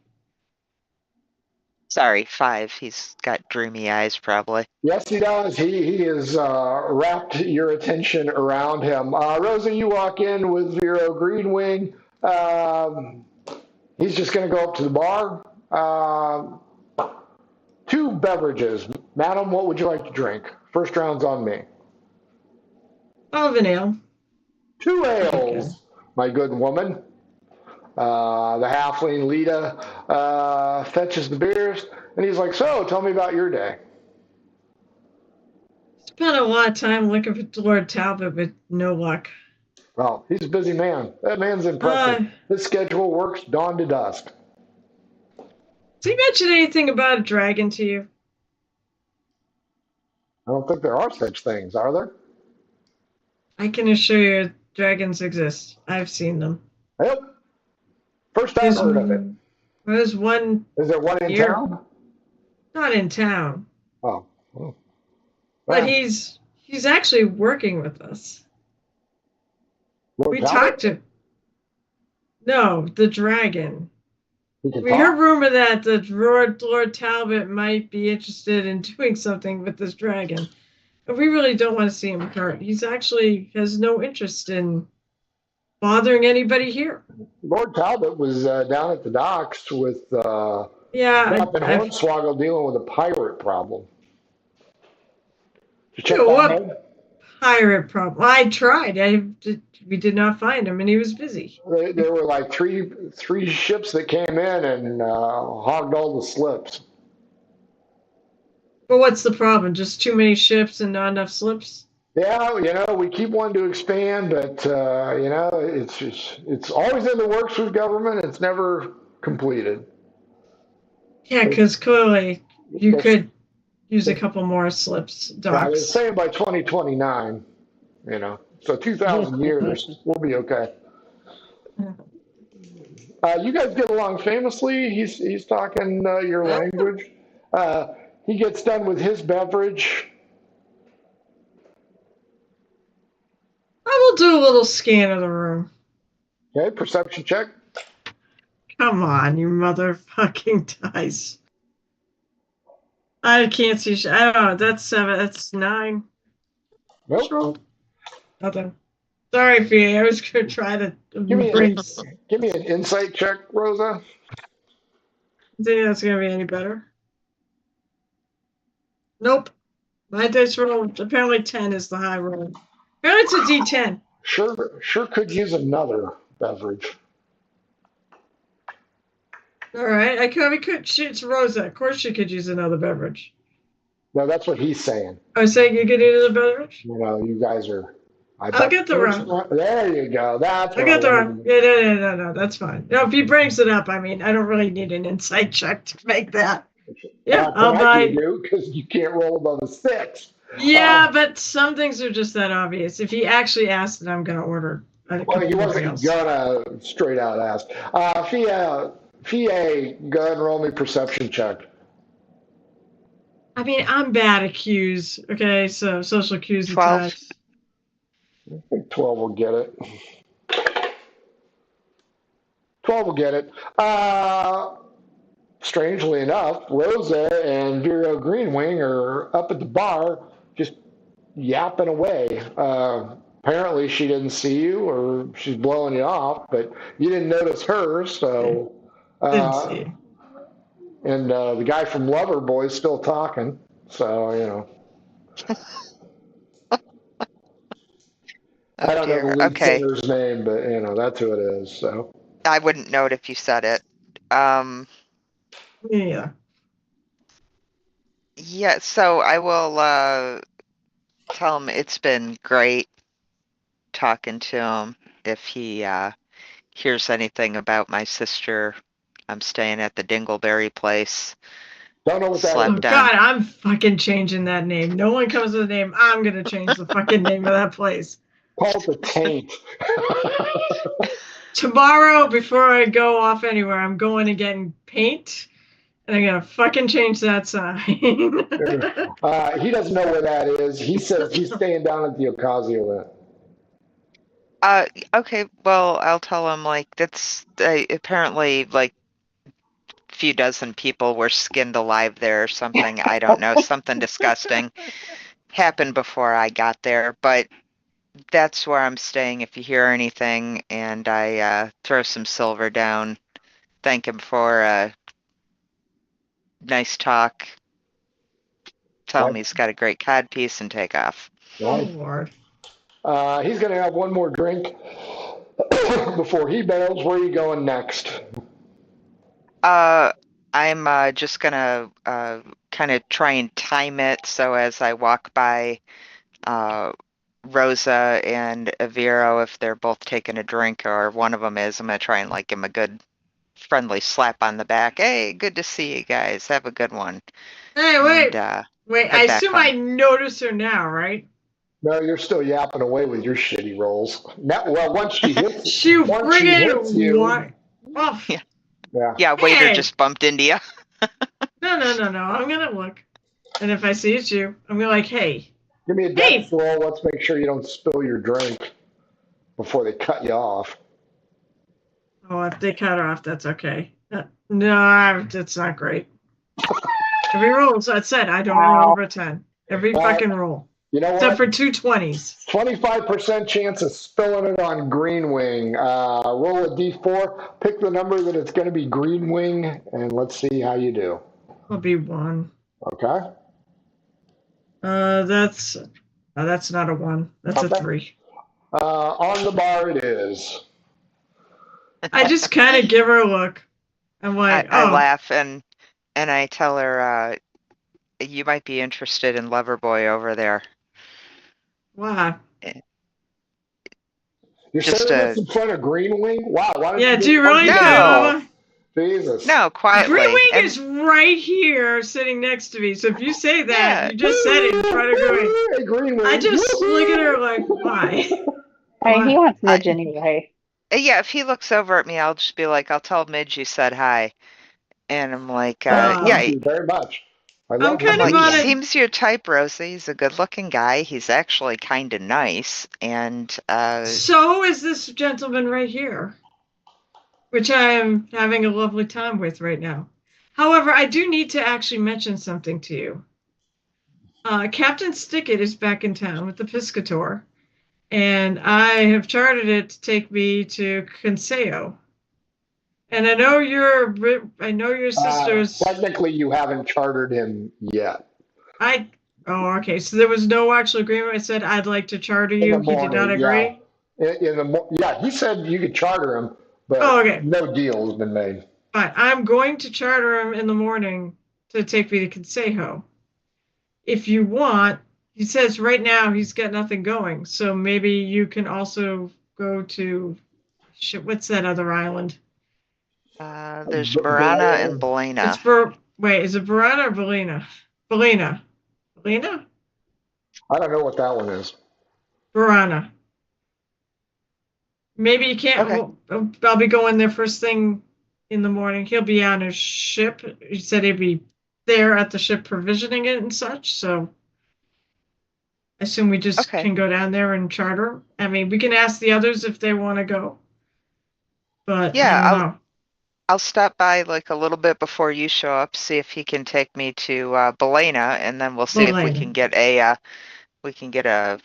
Sorry, 5. He's got dreamy eyes, probably. Yes, he does. He has wrapped your attention around him. Rosa, you walk in with Vero Greenwing. He's just going to go up to the bar. 2 beverages. Madam, what would you like to drink? First round's on me. Oh, an ale. 2 ales, my good woman. The halfling Lita fetches the beers, and he's like, so, tell me about your day. Spent a lot of time looking for Lord Talbot, but no luck. Well, he's a busy man. That man's impressive. His schedule works dawn to dusk. Did he mention anything about a dragon to you? I don't think there are such things, are there? I can assure you dragons exist. I've seen them. Yep. First time heard of it. There's one. Is there one in here. town? Not in town. Oh. But he's actually working with us. Lord We Talbot? talked to. No, the dragon. He can We talk? heard rumor that the Lord Talbot might be interested in doing something with this dragon. And we really don't want to see him hurt. He's actually has no interest in bothering anybody here. Lord Talbot was down at the docks with Captain Hornswoggle dealing with a pirate problem. Did you check that out? Pirate problem. I tried. We did not find him, and he was busy. There were like three ships that came in and hogged all the slips. But what's the problem? Just too many ships and not enough slips? Yeah, we keep wanting to expand, but it's always in the works with government. It's never completed. Yeah, because clearly you could use a couple more slips, docks. Yeah, they're saying by 2029, so 2,000 years, we'll be okay. You guys get along famously. He's talking your language. He gets done with his beverage. I will do a little scan of the room. Okay, perception check. Come on, you motherfucking dice. I can't see. I don't know. That's 7. That's 9. Nope. Rolled. Nothing. Sorry, Fee. I was going to try to give me an insight check, Rosa. Think that's going to be any better? Nope. My dice roll, apparently 10 is the high roll. Apparently it's a D10. Sure could use another beverage. All right. I could. It's Rosa. Of course she could use another beverage. No, that's what he's saying. I was saying you could use another beverage? You guys are... I'll get the rum. There you go. That's I'll get the rum. Yeah, no, that's fine. No, if he brings it up, I don't really need an insight check to make that. Yeah, I'll buy. You do, because you can't roll above a 6. Yeah, but some things are just that obvious. If he actually asked it, I'm going to order. Well, he wasn't gonna straight out ask. Fia, go ahead and roll me perception check. I'm bad at cues. Okay, so social cues 12. and types. 12 will get it. 12 will get it. Strangely enough, Rosa and Vero Greenwing are up at the bar just yapping away. Apparently she didn't see you or she's blowing you off, but you didn't notice her, so Didn't see. and the guy from Lover Boy's still talking, so Oh I don't know the dear. lead Okay. singer's name, but that's who it is. So I wouldn't know it if you said it. Yeah. Yeah, so I will tell him it's been great talking to him. If he hears anything about my sister, I'm staying at the Dingleberry place. don't know what that Oh is. Slept on. God, I'm fucking changing that name. No one comes with a name. I'm gonna change the fucking name of that place. Call it the Taint. Tomorrow, before I go off anywhere, I'm going and getting paint, and I'm gonna fucking change that sign. He doesn't know where that is. He says he's staying down at the Ocasio Inn. Okay, well, I'll tell him like that's apparently like a few dozen people were skinned alive there or something. I don't know, something disgusting happened before I got there, but that's where I'm staying if you hear anything, and I throw some silver down, thank him for a nice talk, tell him he's got a great cod piece, and take off. Oh Lord. He's going to have one more drink before he bails. Where are you going next? I'm just gonna kind of try and time it so as I walk by uh, Rosa and Aviro, if they're both taking a drink or one of them is, I'm gonna try and like give him a good friendly slap on the back. Hey, good to see you guys. Have a good one. Hey, And wait. I head back assume I home. notice her now, right? No, you're still yapping away with your shitty rolls. Well, once she hits She friggin' you, what? Oh, Yeah. yeah. Yeah, waiter Hey! just bumped into you. No. I'm gonna look, and if I see it's you, I'm gonna like, hey, Give me a Hey! dex roll. Let's make sure you don't spill your drink before they cut you off. Oh, if they cut her off, that's okay. No, that's not great. Every roll, as I said, I don't roll Wow. over a 10. Every All right. fucking roll. You know Except what? for two 20s. 25% chance of spilling it on Green Wing. Roll a d4, pick the number that it's going to be Green Wing, and let's see how you do. I'll be 1. Okay? That's not a 1. That's a Okay. 3. On the bar it is. I just kind of give her a look. I'm like, I oh, laugh and I tell her you might be interested in Loverboy over there. wow. You're Just saying this in front of Green Wing? Wow. Why don't Yeah, you do you just really fucking think I No. don't know? Jesus. No, Green quietly. Wing And is right here sitting next to me. So if you say that, Yeah. you just said it in front of Green. Hey, Green Wing. I just look at her like, why? Hey, he Why? wants Midge anyway. Yeah, if he looks over at me, I'll just be like, I'll tell Midge you said hi. And I'm like, Oh. Thank yeah, you very much. I I'm love kind I'm when of you like, do he on that. it. seems your type, Rosie. He's a good-looking guy. He's actually kind of nice. And So is this gentleman right here, which I am having a lovely time with right now. However, I do need to actually mention something to you. Captain Stickett is back in town with the Piscator, and I have chartered it to take me to Consejo. And I know your sisters. Technically, you haven't chartered him yet. Okay. So there was no actual agreement. I said I'd like to charter In the you. He did not morning, yeah. agree. Yeah, he said you could charter him, but Oh, okay. no deal has been made. Fine. I'm going to charter him in the morning to take me to Consejo. If you want, he says right now he's got nothing going. So maybe you can also go to, what's that other island? there's Barana and Belena. Is it Burana or Belina? Belina. Belina? I don't know what that one is. Burana. Maybe you can't. Okay. Well, I'll be going there first thing in the morning. He'll be on his ship. He said he'd be there at the ship provisioning it and such. So I assume we just Okay. can go down there and charter. I mean, we can ask the others if they want to go, but I Yeah, don't know. I'll stop by like a little bit before you show up, see if he can take me to Belena, and then we'll see if we Belena. can get a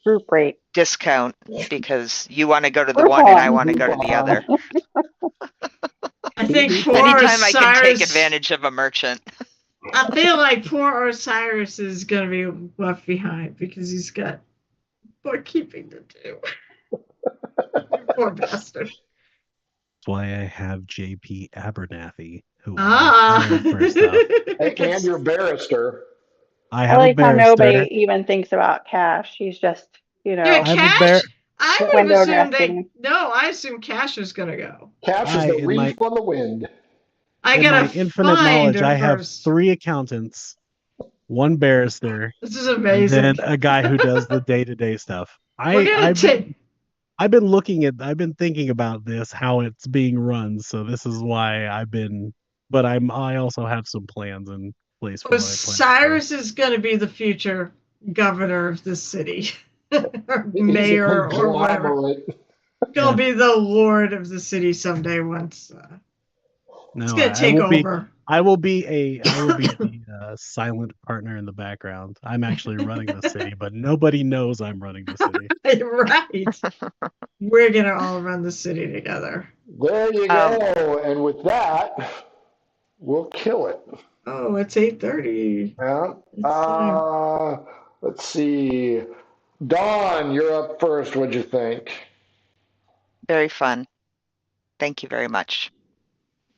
Group rate. discount because you want to go to the Groupon. one and I want to go to the other. I think poor Anytime I can take Osiris. advantage of a merchant. I feel like poor Osiris is gonna be left behind because he's got bookkeeping to do. Poor bastard. That's why I have JP Abernathy, who Ah. I hired for stuff. And your barrister. I I have a like how nobody barrister. even thinks about cash. He's just, Yeah, I have a Cash. I would have window assumed dressing. I assume Cash is gonna go. Cash is the in my- reef on the wind. I In gotta my infinite find knowledge, her I have first. 3 accountants, 1 barrister, This is and amazing. then a guy who does the day-to-day stuff. We're gonna I've take. been thinking about this, how it's being run. So this is why but I also have some plans in place for what I plan to do. Cyrus is gonna be the future governor of this city, or He's a mayor, or whatever. conglomerate. Gonna Yeah. be the lord of the city someday. Once it's No, gonna take over. I will be the silent partner in the background. I'm actually running the city, but nobody knows I'm running the city. Right. We're gonna all run the city together. There you go. And with that, we'll kill it. Oh, it's 8:30. Yeah. Let's see. Dawn, you're up first. What'd you think? Very fun. Thank you very much.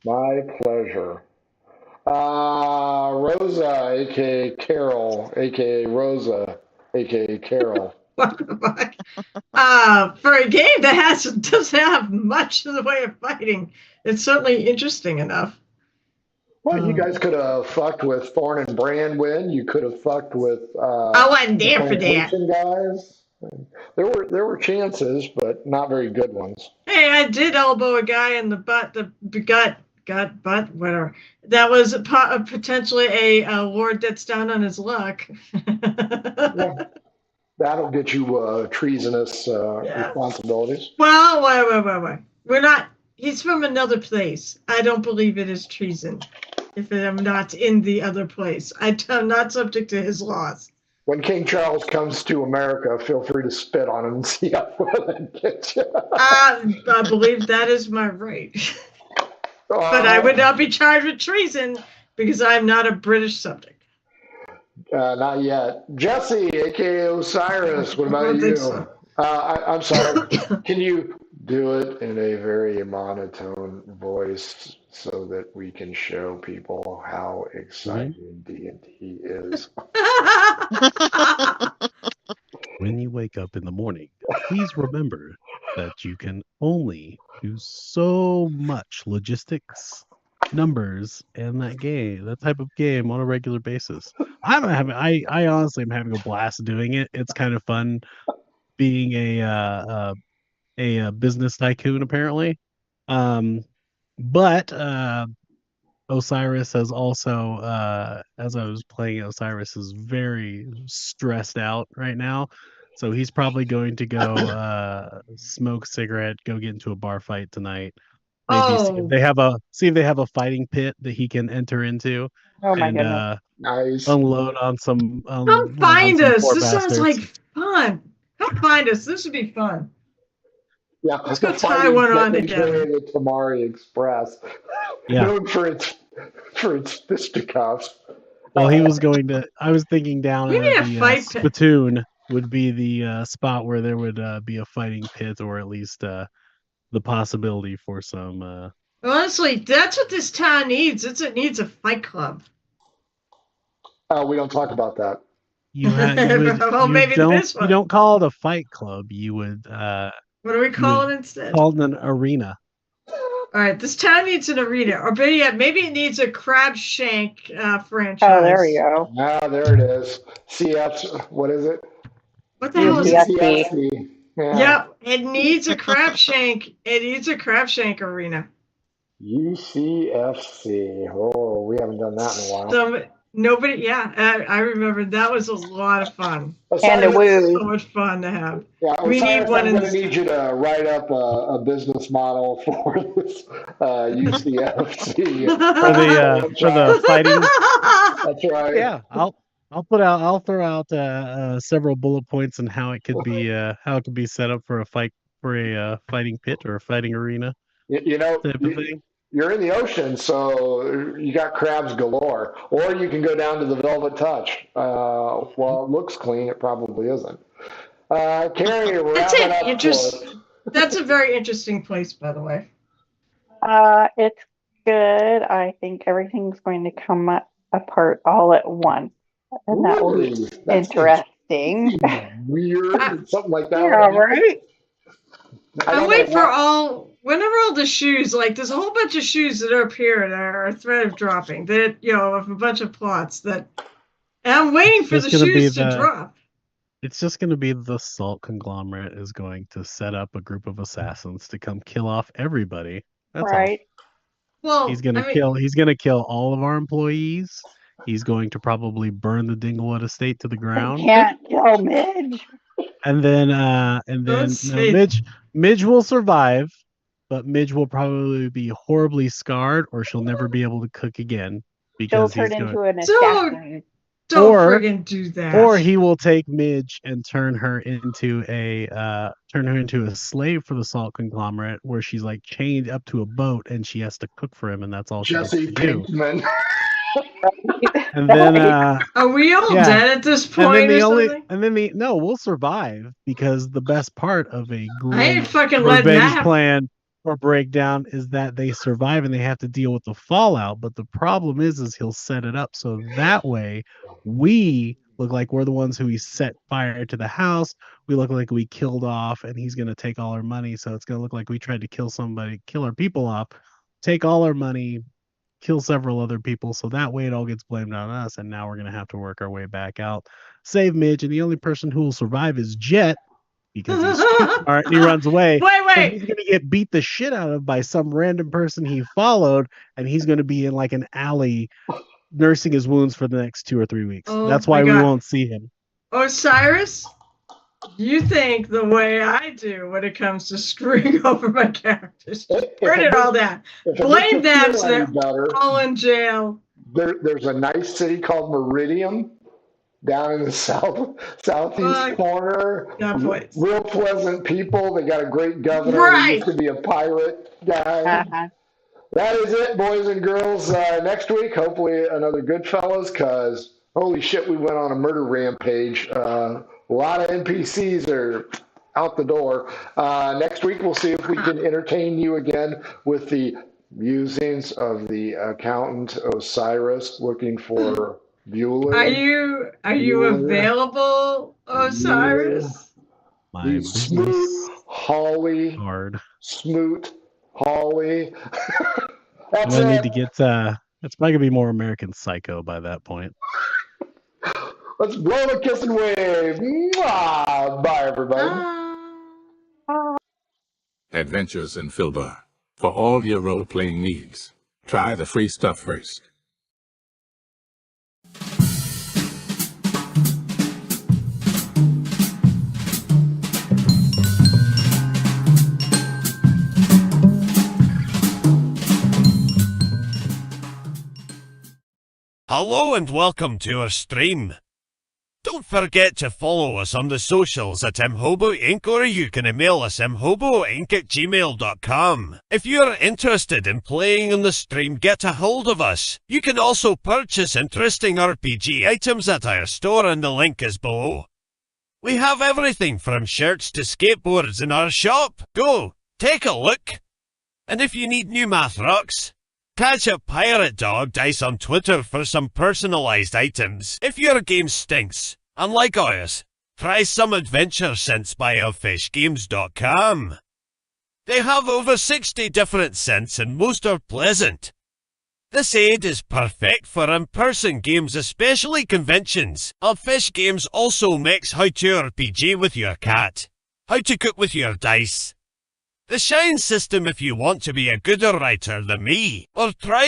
My pleasure. Rosa, aka Carol, aka Rosa, aka Carol. What the fuck? For a game that doesn't have much in the way of fighting, it's certainly interesting enough. Well, you guys could have fucked with Thorn and Brandwin. You could have fucked with. I wasn't there for that. Guys. There were chances, but not very good ones. Hey, I did elbow a guy in the butt, butt, whatever. That was potentially a lord that's down on his luck. Yeah. That'll get you treasonous responsibilities. Well, wait. We're not. He's from another place. I don't believe it is treason if I'm not in the other place. I'm not subject to his laws. When King Charles comes to America, feel free to spit on him and see how far that gets you. I believe that is my right. But I would not be charged with treason because I'm not a British subject. Not yet. Jesse, aka Osiris, what about you? So. I'm sorry. Can you do it in a very monotone voice so that we can show people how exciting D&D is? When you wake up in the morning, please remember that you can only do so much logistics, numbers, and that type of game on a regular basis. I honestly am having a blast doing it. It's kind of fun being a business tycoon, apparently. But Osiris has also, as I was playing, Osiris is very stressed out right now. So he's probably going to go smoke a cigarette, go get into a bar fight tonight. Maybe see if they have a fighting pit that he can enter into. Oh my goodness. Nice. Unload on some. Come find us. This sounds like fun. Come find us. This would be fun. Yeah, let's go tie one on together. The Tamari Express, known for its fisticuffs. Well, I was thinking down at the Spittoon would be the spot where there would be a fighting pit, or at least the possibility for some. Honestly, that's what this town needs. It needs a fight club. We don't talk about that. You don't call it a fight club. You would. What do we call it instead? Call it an arena. All right, this town needs an arena, or better yet, maybe it needs a crab shank franchise. Oh, there you go. Ah, there it is. CF, what is it? What the hell is it? CFC. Yeah. Yep, it needs a crab shank. It needs a crab shank arena. UCFC. Oh, we haven't done that in a while. Nobody, yeah, I remember that was a lot of fun. And a Osiris, woo. So much fun to have. yeah, We need Osiris, one I'm in going to need you to write up a business model for this UCFC. For the fighting. That's right. Yeah, I'll throw out several bullet points on how it could be set up for a fighting pit or a fighting arena You know, type of thing. you're in the ocean, so you got crabs galore. Or you can go down to the Velvet Touch. Well, it looks clean. It probably isn't. Carrie, wrap it up for us. That's a very interesting place, by the way. It's good. I think everything's going to come apart all at once, and that will be Really? That's interesting. weird. Something like that. Yeah, right? I'm waiting for whenever all the shoes, like there's a whole bunch of shoes that are up here that are a threat of dropping, that, of a bunch of plots that, and I'm waiting for the shoes to drop. It's just going to be the Salt conglomerate is going to set up a group of assassins to come kill off everybody. That's right. all. Well, he's going to kill all of our employees. He's going to probably burn the Dinglewood estate to the ground. I can't kill Midge. And then Midge will survive, but Midge will probably be horribly scarred, or she'll never be able to cook again because she'll turn into an assassin. Don't friggin' do that. Or he will take Midge and turn her into a slave for the Salt conglomerate, where she's like chained up to a boat and she has to cook for him, and that's all Jesse she gets to Pinkman. And then are we all dead at this point? We'll survive, because the best part of a great revenge plan or breakdown is that they survive and they have to deal with the fallout. But the problem is he'll set it up so that way we look like we're the ones who he set fire to the house. We look like we killed off, and he's going to take all our money. So it's going to look like we tried to kill somebody, kill our people off, take all our money, kill several other people. So that way it all gets blamed on us. And now we're going to have to work our way back out, save Midge. And the only person who will survive is Jet, because he's smart and he runs away. Wait. So he's going to get beat the shit out of by some random person he followed, and he's going to be in like an alley nursing his wounds for the next 2 or 3 weeks. That's why we won't see him. Osiris, you think the way I do when it comes to screwing over my characters. Burn it all down. Blame them so they're all in jail. There's a nice city called Meridian down in the southeast corner. Real pleasant people. They got a great governor. Right. He used to be a pirate guy. That is it, boys and girls. Next week, hopefully another Goodfellas, because holy shit, we went on a murder rampage. A lot of NPCs are out the door. Next week, we'll see if we can entertain you again with the musings of the accountant Osiris looking for Bueller. Are you available, Osiris? My Smoot Holly. Hard. Smoot Holly. That's it. I need to get. It's probably gonna be more American Psycho by that point. Let's blow the kiss and wave. Mwah! Bye, everybody. Adventures in Filbar. For all your role-playing needs, try the free stuff first. Hello and welcome to our stream. Don't forget to follow us on the socials at mhobo Inc, or you can email us mhoboinc@gmail.com. If you're interested in playing on the stream, get a hold of us. You can also purchase interesting RPG items at our store, and the link is below. We have everything from shirts to skateboards in our shop. Go, take a look. And if you need new math rocks, catch a Pirate Dog Dice on Twitter for some personalized items. If your game stinks, unlike ours, try some adventure scents by elfishgames.com. They have over 60 different scents and most are pleasant. This aid is perfect for in-person games, especially conventions. Elfish Games also makes how to RPG with your cat, how to cook with your dice, the shine system if you want to be a gooder writer than me, or try